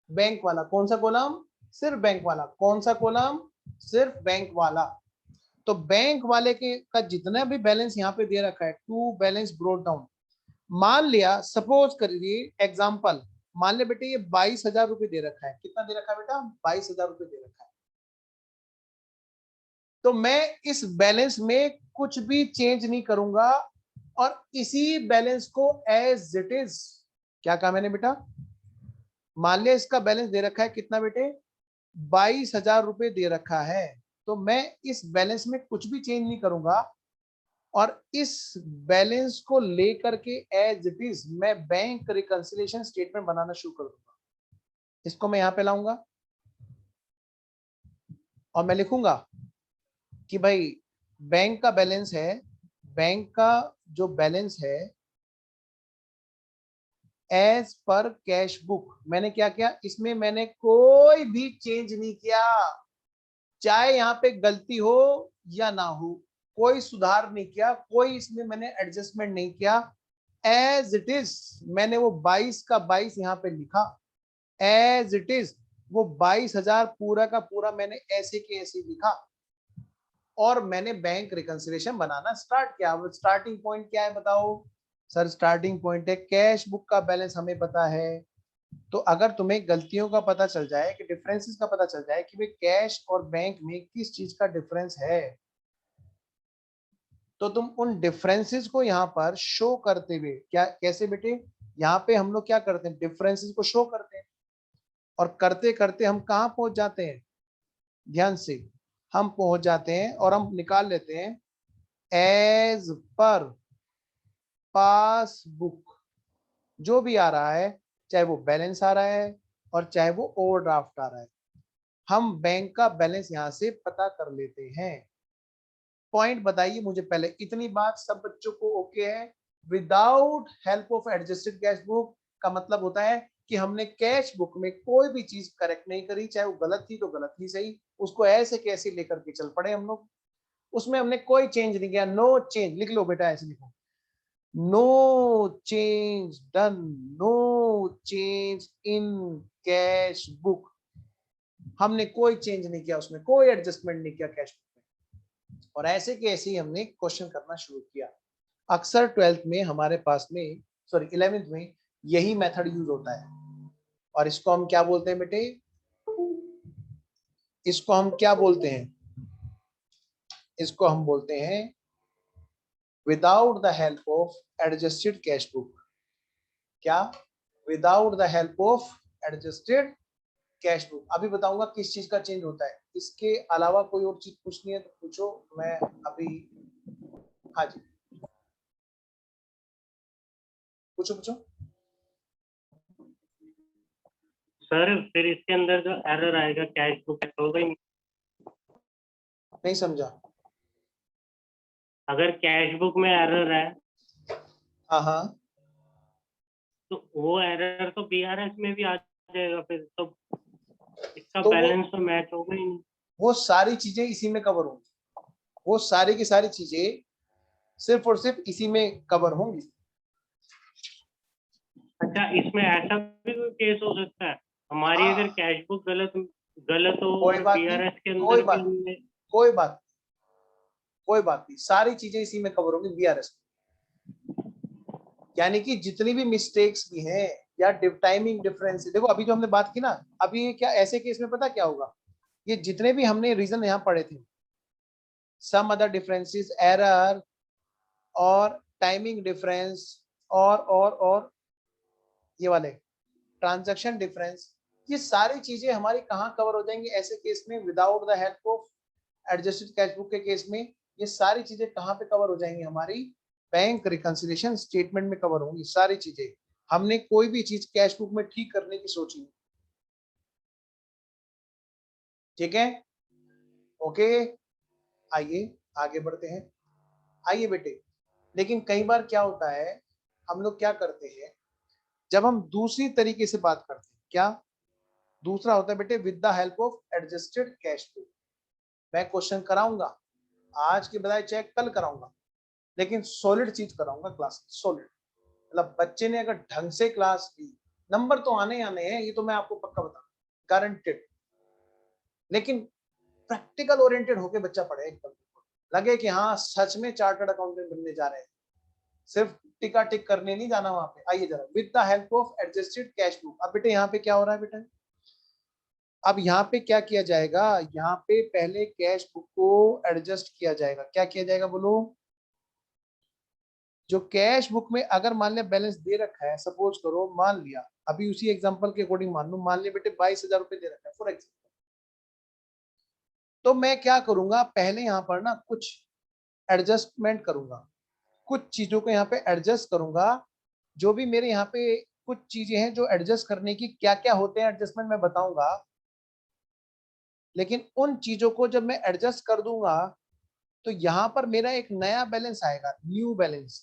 बैंक वाला। कौन सा कॉलम? सिर्फ बैंक वाला। कौन सा कॉलम? सिर्फ बैंक वाला। तो बैंक वाले के का जितना भी बैलेंस यहाँ पे दे रखा है, टू बैलेंस ब्रोट डाउन, मान लिया, सपोज करिए एग्जांपल, मान ले बेटे ये 22,000 रुपए दे रखा है। कितना दे रखा है बेटा? 22,000 रुपए दे रखा है। तो मैं इस बैलेंस में कुछ भी चेंज नहीं करूंगा और इसी बैलेंस को एज इट इज, क्या कहा मैंने बेटा? मान लिया इसका बैलेंस दे रखा है कितना बेटे? 22,000 रुपए दे रखा है। तो मैं इस बैलेंस में कुछ भी चेंज नहीं करूंगा और इस बैलेंस को लेकर के एज इट इज मैं बैंक रिकंसिलिएशन स्टेटमेंट बनाना शुरू कर दूंगा। इसको मैं यहां पे लाऊंगा और मैं लिखूंगा कि भाई बैंक का बैलेंस है, बैंक का जो बैलेंस है एज पर कैश बुक, मैंने क्या किया इसमें? मैंने कोई भी चेंज नहीं किया, चाहे यहाँ पे गलती हो या ना हो, कोई सुधार नहीं किया, कोई इसमें मैंने एडजस्टमेंट नहीं किया। एज इट इज मैंने वो 22 का 22 यहाँ पे लिखा, एज इट इज वो 22,000 पूरा का पूरा मैंने ऐसे के ऐसे लिखा और मैंने बैंक रिकंसिलिएशन बनाना स्टार्ट किया। अब स्टार्टिंग पॉइंट क्या है बताओ? सर स्टार्टिंग पॉइंट है कैश बुक का बैलेंस हमें पता है। तो अगर तुम्हें गलतियों का पता चल जाए कि डिफरेंसेस का पता चल जाए कि भाई कैश और बैंक में किस चीज का डिफरेंस है, तो तुम उन डिफरेंसेस को यहाँ पर शो करते हुए, क्या कैसे बेटे? यहाँ पे हम लोग क्या करते हैं? डिफरेंसेस को शो करते हैं और करते करते हम कहाँ पहुंच जाते हैं? ध्यान से, हम पहुंच जाते हैं और हम निकाल लेते हैं एज पर पासबुक जो भी आ रहा है, चाहे वो बैलेंस आ रहा है और चाहे वो ओवरड्राफ्ट आ रहा है, हम बैंक का बैलेंस यहां से पता कर लेते हैं। पॉइंट बताइए मुझे पहले, इतनी बात सब बच्चों को ओके है? Without help of adjusted cash book का मतलब होता है कि हमने कैश बुक में कोई भी चीज करेक्ट नहीं करी, चाहे वो गलत थी तो गलत ही सही, उसको ऐसे कैसे लेकर के चल पड़े हम लोग, उसमें हमने कोई चेंज नहीं किया। नो चेंज लिख लो बेटा, ऐसे लिखो, no change done, no change in cash book. हमने कोई चेंज नहीं किया, उसमें कोई एडजस्टमेंट नहीं किया कैश बुक में, और ऐसे के ऐसे ही हमने क्वेश्चन करना शुरू किया। अक्सर 12th में हमारे पास में, सॉरी 11th में यही मेथड यूज होता है और इसको हम क्या बोलते हैं बेटे? इसको हम क्या बोलते हैं? इसको हम बोलते हैं without the help of adjusted cash book. क्या? Without the help of adjusted cash book. अभी बताऊंगा किस चीज का चेंज होता है, इसके अलावा कोई और चीज पूछनी है तो पूछो, मैं अभी, हाँ जी पूछो पूछो। सर फिर इसके अंदर जो एरर आएगा कैश बुक होगा ही नहीं। नहीं समझा? अगर कैश बुक में एरर है हाँ हाँ, तो वो एरर तो बीआरएस में भी आ जाएगा, फिर तो इसका तो बैलेंस तो मैच होगा ही नहीं। वो सारी चीजें इसी में कवर होंगी, वो सारी की सारी चीजें सिर्फ और सिर्फ इसी में कवर होंगी। अच्छा, इसमें ऐसा भी कोई केस हो सकता है हमारी हाँ, अगर कैश बुक गलत हो कोई और बात नहीं, बीआरएस के कोई अंदर भी बात नहीं, हमने। कोई बात, कोई बात नहीं, सारी चीजें इसी में कवर होंगी बीआरएस। यानी कि जितनी भी मिस्टेक्स भी हैं या टाइमिंग डिफरेंस, देखो अभी जो हमने बात की ना, अभी ये क्या ऐसे केस में पता क्या होगा? ये जितने भी हमने रीजन यहाँ पढ़े थे, सम अदर डिफरेंसेस, एरर और टाइमिंग डिफरेंस और ये वाले ट्रांजैक्शन डिफरेंस, ये सारी चीजें हमारी कहाँ कवर हो जाएंगी ऐसे केस में? Without the help of adjusted cash book के केस में ये सारी चीजें कहाँ पे कवर हो जाएंगी? हमारी बैंक रिकंसिलिएशन स्टेटमेंट में कवर होंगी सारी चीजें। हमने कोई भी चीज कैश बुक में ठीक करने की सोची, ठीक है? ओके, आइए आगे बढ़ते हैं। आइए बेटे, लेकिन कई बार क्या होता है, हम लोग क्या करते हैं जब हम दूसरी तरीके से बात करते हैं, क्या दूसरा होता है बेटे with the help of adjusted cash flow. मैं क्वेश्चन कराऊंगा, आज के बजाय चेक कल कराऊंगा, लेकिन सॉलिड चीज कराऊंगा क्लास, सॉलिड। मतलब बच्चे ने अगर ढंग से क्लास ली, नंबर तो आने ही आने हैं, ये तो मैं आपको पक्का बता, गारंटेड। लेकिन प्रैक्टिकल ओरिएंटेड होके बच्चा पढ़े एकदम, लगे कि हाँ सच में चार्टर्ड अकाउंटेंट बनने जा रहे हैं, सिर्फ टिका टिक करने नहीं जाना वहां पे। आइए जरा, with the help of adjusted cash flow. अब बेटे यहाँ पे क्या हो रहा है बेटा, अब यहाँ पे क्या किया जाएगा, यहाँ पे पहले कैश बुक को एडजस्ट किया जाएगा। क्या किया जाएगा बोलो, जो कैश बुक में अगर मान लिया बैलेंस दे रखा है, सपोज करो मान लिया, अभी उसी एग्जांपल के अकॉर्डिंग मान लो, मान लिया बेटे 22,000 रुपए दे रखा है फॉर एग्जाम्पल, तो मैं क्या करूंगा, पहले यहाँ पर ना कुछ एडजस्टमेंट करूंगा, कुछ चीजों को यहाँ पे एडजस्ट करूंगा। जो भी मेरे यहाँ पे कुछ चीजें हैं जो एडजस्ट करने की, क्या क्या होते हैं एडजस्टमेंट मैं बताऊंगा, लेकिन उन चीजों को जब मैं एडजस्ट कर दूंगा तो यहाँ पर मेरा एक नया बैलेंस आएगा, न्यू बैलेंस,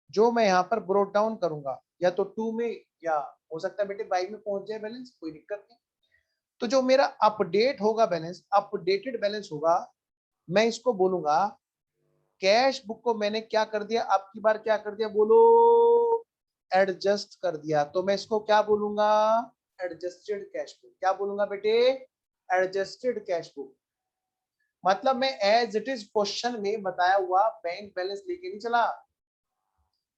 जो मैं यहाँ पर ब्रोट डाउन करूंगा, या तो 2 में, या हो सकता है बेटे 5 में पहुंच जाए बैलेंस, कोई दिक्कत नहीं। तो जो मेरा अपडेट होगा बैलेंस, अपडेटेड बैलेंस होगा, मैं इसको बोलूंगा कैश बुक को मैंने क्या कर दिया, अब की बार क्या कर दिया बोलो, एडजस्ट कर दिया। तो मैं इसको क्या बोलूंगा, एडजस्टेड कैश बुक। क्या बोलूंगा बेटे, एडजस्टेड कैश बुक। मतलब मैं एज इट इज क्वेश्चन में बताया हुआ बैंक बैलेंस लेके नहीं चला,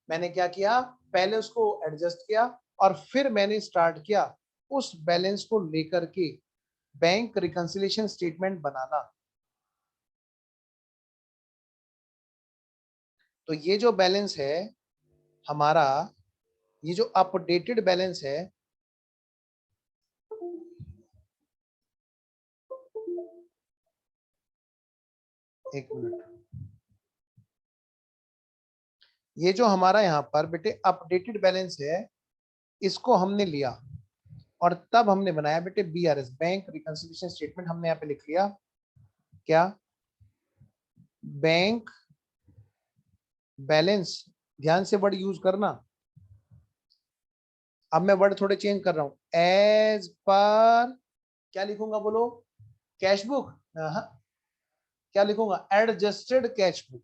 मैंने क्या किया, पहले उसको एडजस्ट किया और फिर मैंने स्टार्ट किया उस बैलेंस को लेकर के बैंक रिकंसिलिएशन स्टेटमेंट बनाना। तो ये जो बैलेंस है हमारा, ये जो अपडेटेड बैलेंस है, एक मिनट, ये जो हमारा यहाँ पर बेटे अपडेटेड बैलेंस है, इसको हमने लिया और तब हमने बनाया बेटे बीआरएस, बैंक रिकंसिलिएशन स्टेटमेंट। हमने यहाँ पे लिख लिया क्या, बैंक बैलेंस, ध्यान से वर्ड यूज करना, अब मैं वर्ड थोड़े चेंज कर रहा हूं, एज पर क्या लिखूंगा बोलो, कैश बुक, क्या लिखूंगा, एडजस्टेड कैश बुक।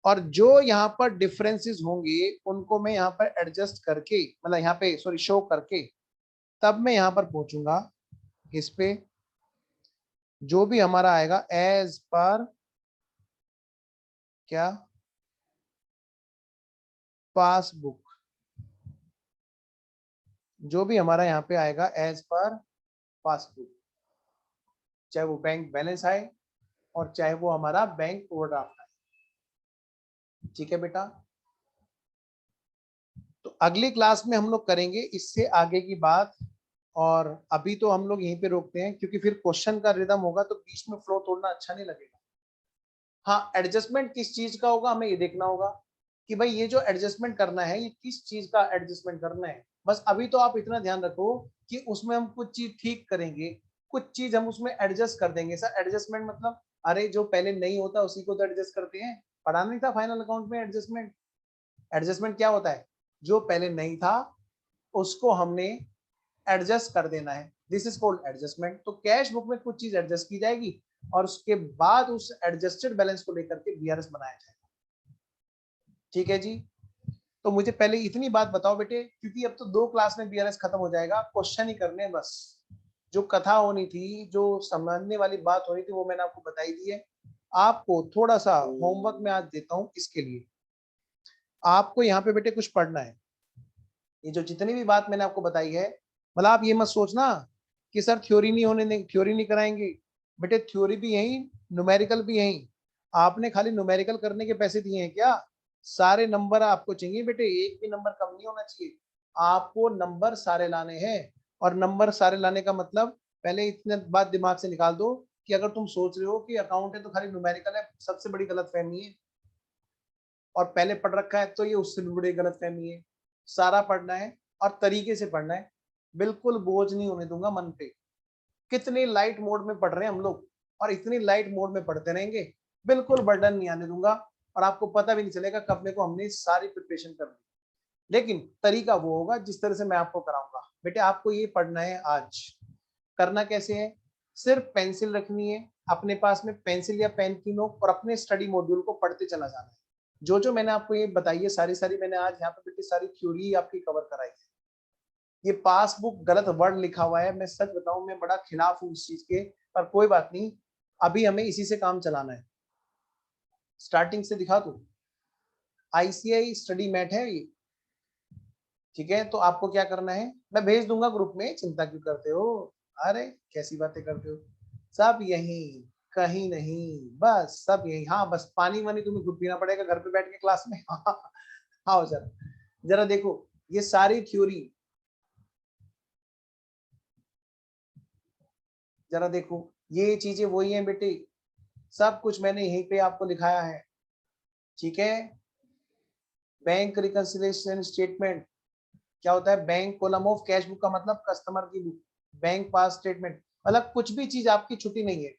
और जो यहाँ पर डिफरेंसेस होंगे उनको मैं यहाँ पर एडजस्ट करके, मतलब यहाँ पे सॉरी शो करके, तब मैं यहाँ पर पहुंचूंगा इस पे, जो भी हमारा आएगा एज पर क्या, पासबुक, जो भी हमारा यहाँ पे आएगा एज पर पासबुक, चाहे वो बैंक बैलेंस आए और चाहे वो हमारा बैंक ओवरड्राफ्ट आए। ठीक है बेटा, तो अगली क्लास में हम लोग करेंगे इससे आगे की बात, और अभी तो हम लोग यहीं पे रोकते हैं क्योंकि फिर क्वेश्चन का रिदम होगा तो बीच में फ्लो तोड़ना अच्छा नहीं लगेगा। हाँ, एडजस्टमेंट किस चीज का होगा हमें ये देखना होगा कि भाई ये जो एडजस्टमेंट करना है ये किस चीज का एडजस्टमेंट करना है। बस अभी तो आप इतना ध्यान रखो कि उसमें हम कुछ चीज ठीक करेंगे, कुछ चीज हम उसमें एडजस्ट कर देंगे। सर एडजस्टमेंट मतलब, अरे जो पहले नहीं होता उसी को तो एडजस्ट करते हैं, पढ़ा नहीं था फाइनल अकाउंट में एडजस्टमेंट। एडजस्टमेंट क्या होता है, जो पहले नहीं था उसको हमने एडजस्ट कर देना है, दिस इज कॉल्ड एडजस्टमेंट। तो कैश बुक में कुछ चीज एडजस्ट की जाएगी और उसके बाद उस एडजस्टेड बैलेंस को लेकर के बीआरएस बनाया जाएगा। ठीक है जी, तो मुझे पहले इतनी बात बताओ बेटे, क्योंकि अब तो 2 क्लास में बीआरएस खत्म हो जाएगा, क्वेश्चन ही करने बस। जो कथा होनी थी, जो समझने वाली बात होनी थी वो मैंने आपको बताई दी है। आपको थोड़ा सा होमवर्क में आज देता हूं, इसके लिए आपको यहाँ पे बेटे कुछ पढ़ना है। ये जो जितनी भी बात मैंने आपको बताई है, मतलब आप ये मत सोचना कि सर थ्योरी नहीं होने देंगे, थ्योरी नहीं कराएंगे। बेटे थ्योरी भी यही, न्यूमेरिकल भी यही। आपने खाली न्यूमेरिकल करने के पैसे दिए हैं क्या, सारे नंबर आपको चाहिए बेटे, एक भी नंबर कम नहीं होना चाहिए। आपको नंबर सारे लाने हैं, और नंबर सारे लाने का मतलब, पहले इतने बात दिमाग से निकाल दो कि अगर तुम सोच रहे हो कि अकाउंट है तो खाली न्यूमेरिकल है, सबसे बड़ी गलतफहमी है। और पहले पढ़ रखा है तो ये उससे भी बड़ी गलतफहमी है। सारा पढ़ना है और तरीके से पढ़ना है, बिल्कुल बोझ नहीं होने दूंगा मन पे। कितने लाइट मोड में पढ़ रहे हैं हम लोग, और इतनी लाइट मोड में पढ़ते रहेंगे, बिल्कुल बर्डन नहीं आने दूंगा। और आपको पता भी नहीं चलेगा कब में को हमने सारी प्रिपरेशन कर ली। लेकिन तरीका वो होगा जिस तरह से मैं आपको कराऊंगा। बेटे आपको ये पढ़ना है आज। करना कैसे है, सिर्फ पेंसिल रखनी है अपने पास में, पेंसिल या पेन की नोक, और अपने स्टडी मॉड्यूल को पढ़ते चला जाना है। जो जो मैंने आपको ये बताई है सारी मैंने आज यहाँ पे बेटे सारी थ्योरी आपकी कवर कराई है। ये पासबुक गलत वर्ड लिखा हुआ है, मैं सच बताऊं मैं बड़ा खिलाफ हूँ इस चीज के, पर कोई बात नहीं, अभी हमें इसी से काम चलाना है। स्टार्टिंग से दिखा दूं, ICAI स्टडी मैट है ये, ठीक है। तो आपको क्या करना है, मैं भेज दूंगा ग्रुप में, चिंता क्यों करते हो, अरे कैसी बातें करते हो, सब यहीं कहीं नहीं, बस सब यहीं। हाँ बस पानी वानी तुम्हें खुद पीना पड़ेगा घर पे बैठ के क्लास में। हाँ जरा जरा देखो ये सारी थ्योरी, जरा देखो ये चीजें वही हैं बेटे, सब कुछ मैंने यहीं पे आपको दिखाया है, ठीक है। बैंक रिकंसिलिएशन स्टेटमेंट क्या होता है, bank column of cash book का मतलब कस्टमर की बुक, बैंक पास स्टेटमेंट, मतलब कुछ भी चीज आपकी छुट्टी नहीं है।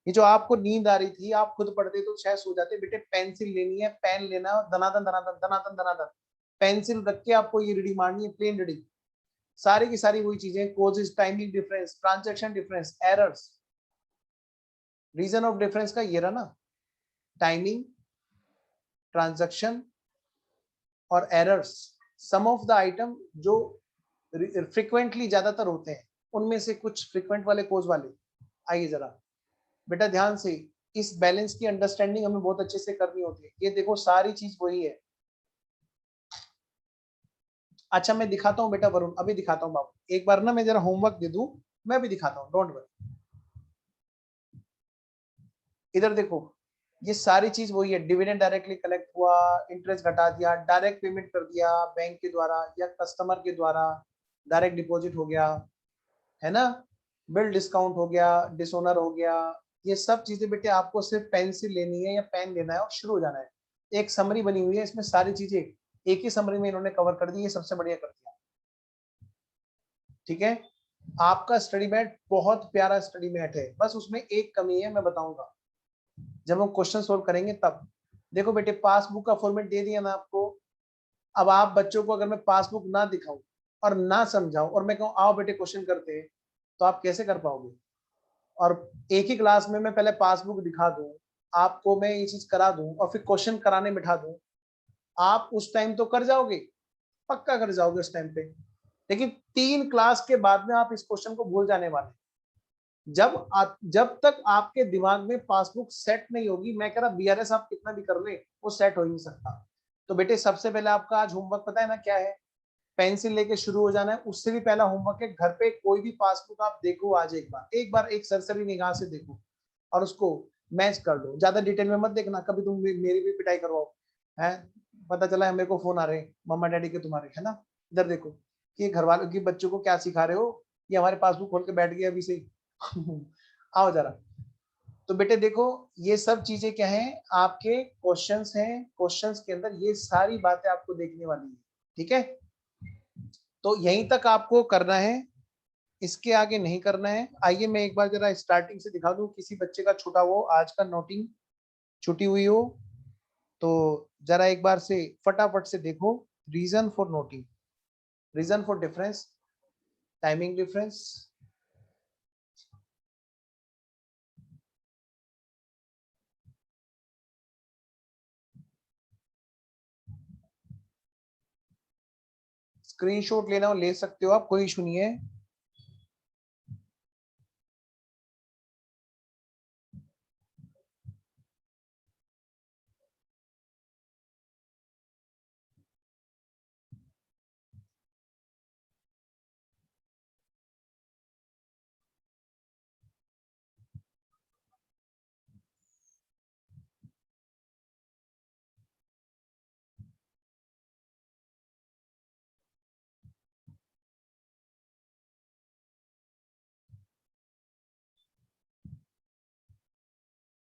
ये जो आपको नींद आ रही थी आप खुद पढ़ते तो शायद सो जाते, बेटे पेंसिल लेनी है, पेन लेना है, धनाधन धनाधन धनाधन धनाधन पेंसिल रख के आपको ये रीडिंग मारनी है, प्लेन रीडिंग, सारी की सारी वही चीजें, causes, timing difference, transaction difference, errors, reason of difference का ये रहा ना, टाइमिंग, ट्रांजैक्शन और errors, some of the item जो फ्रिक्वेंटली ज्यादातर होते हैं, उनमें से कुछ फ्रिक्वेंट वाले कोज वाले। आइए जरा बेटा ध्यान से, इस बैलेंस की अंडरस्टैंडिंग हमें बहुत अच्छे से करनी होती है। ये देखो सारी चीज वही है। अच्छा मैं दिखाता हूँ बेटा वरुण, अभी दिखाता हूँ बाबू, एक बार ना मैं जरा होमवर्क दे दूं, मैं भी दिखाता हूँ, डोंट वरी। इधर देखो ये सारी चीज वही है, डिविडेंड डायरेक्टली कलेक्ट हुआ, इंटरेस्ट घटा दिया, डायरेक्ट पेमेंट कर दिया बैंक के द्वारा या कस्टमर के द्वारा, डायरेक्ट डिपॉजिट हो गया, है ना, बिल डिस्काउंट हो गया, डिसओनर हो गया। ये सब चीजें बेटे आपको सिर्फ पेंसिल लेनी है या पेन लेना है और शुरू हो जाना है। एक समरी बनी हुई है, इसमें सारी चीजें एक ही समरी में इन्होंने कवर कर दी, ये सबसे बढ़िया कर दिया, ठीक है। आपका स्टडी मैट बहुत प्यारा स्टडी मैट है, बस उसमें एक कमी है, मैं बताऊंगा जब हम क्वेश्चन सोल्व करेंगे तब। देखो बेटे पासबुक का फॉर्मेट दे दिया ना आपको, अब आप बच्चों को अगर मैं पासबुक ना दिखाऊं और ना समझाऊं और मैं कहूं आओ बेटे क्वेश्चन करते हैं, तो आप कैसे कर पाओगे। और एक ही क्लास में मैं पहले पासबुक दिखा दूं, आपको मैं ये चीज करा दूं और फिर क्वेश्चन कराने बिठा दूं, आप उस टाइम तो कर जाओगे, पक्का कर जाओगे उस टाइम पे, लेकिन 3 क्लास के बाद में आप इस क्वेश्चन को भूल जाने वाले। जब तक आपके दिमाग में पासबुक सेट नहीं होगी, मैं कह रहा BRS आप कितना भी कर ले वो सेट हो ही नहीं सकता। तो बेटे सबसे पहले आपका आज होमवर्क पता है ना क्या है, पेंसिल लेके शुरू हो जाना है। उससे भी पहला होमवर्क है, घर पे कोई भी पासबुक आप देखो आज एक सरसरी निगाह से देखो और उसको मैच कर लो, ज्यादा डिटेल में मत देखना, कभी तुम मेरी भी पिटाई करवाओ है, पता चला है मेरे को फोन आ रहे हैं मम्मा डैडी के तुम्हारे, है ना। इधर देखो कि घर वालों की बच्चों को क्या सिखा रहे हो, ये हमारे पासबुक खोल के बैठ गया अभी से ही। आओ जरा, तो बेटे देखो ये सब चीजें क्या है, आपके क्वेश्चंस हैं, क्वेश्चंस के अंदर ये सारी बातें आपको देखने वाली है, ठीक है। तो यहीं तक आपको करना है, इसके आगे नहीं करना है। आइए मैं एक बार जरा स्टार्टिंग से दिखा दूं, किसी बच्चे का छूटा हो आज का नोटिंग छुट्टी हुई हो तो जरा एक बार से फटाफट से देखो। Reason for noting, reason for difference, timing difference, screenshot लेना हो ले सकते हो आप, कोई इशू नहीं है।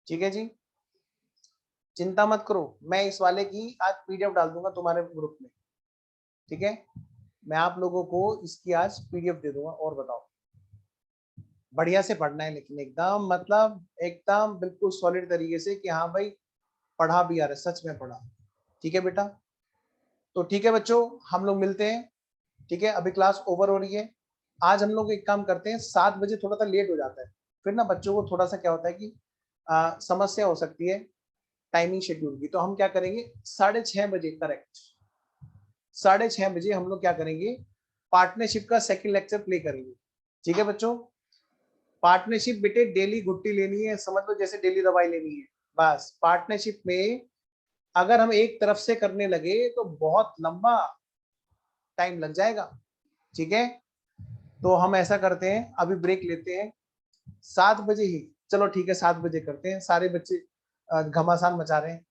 ठीक है जी, चिंता मत करो, मैं इस वाले की आज PDF डाल दूंगा तुम्हारे ग्रुप में, ठीक है। मैं आप लोगों को इसकी आज PDF दे दूंगा। और बताओ, बढ़िया से पढ़ना है लेकिन एकदम मतलब एकदम बिल्कुल सॉलिड तरीके से कि हाँ भाई पढ़ा भी आ रहा है, सच में पढ़ा। ठीक है बेटा, तो ठीक है बच्चों, हम लोग मिलते हैं। ठीक है, अभी क्लास ओवर हो रही है। आज हम लोग एक काम करते हैं, 7 बजे थोड़ा सा लेट हो जाता है, फिर ना बच्चों को थोड़ा सा क्या होता है कि समस्या हो सकती है टाइमिंग शेड्यूल की। तो हम क्या करेंगे, 6:30 बजे करेक्ट, 6:30 बजे हम लोग क्या करेंगे, पार्टनरशिप का सेकंड लेक्चर प्ले करेंगे। ठीक है बच्चों, पार्टनरशिप बेटे डेली घुट्टी लेनी है, समझ लो जैसे डेली दवाई लेनी है। बस पार्टनरशिप में अगर हम एक तरफ से करने लगे तो बहुत लंबा टाइम लग जाएगा। ठीक है, तो हम ऐसा करते हैं, अभी ब्रेक लेते हैं 7 बजे ही। चलो ठीक है, 7 बजे करते हैं। सारे बच्चे घमासान मचा रहे हैं,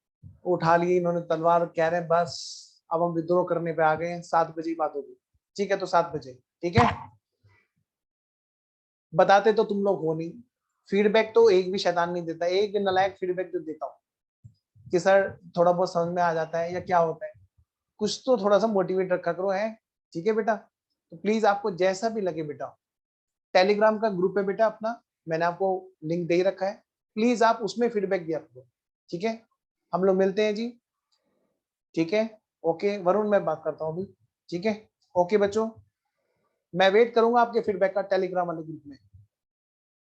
उठा लिए इन्होंने तलवार, कह रहे हैं बस अब हम विद्रोह करने पे आ गए हैं, 7 बजे ही बात होगी। ठीक है, तो 7 बजे ठीक है। बताते तो तुम लोग हो नहीं, फीडबैक तो एक भी शैतान नहीं देता, एक भी नालायक फीडबैक जो देता हूँ कि सर थोड़ा बहुत समझ में आ जाता है या क्या होता है, कुछ तो थोड़ा सा मोटिवेट रखा करो है। ठीक है बेटा, तो प्लीज आपको जैसा भी लगे बेटा, टेलीग्राम का ग्रुप है बेटा अपना, मैंने आपको लिंक दे रखा है, प्लीज आप उसमें फीडबैक दिया करो। ठीक है, हम लोग मिलते हैं जी। ठीक है, ओके वरुण, मैं बात करता हूँ अभी। ठीक है, ओके बच्चों, मैं वेट करूंगा आपके फीडबैक का टेलीग्राम वाले ग्रुप में।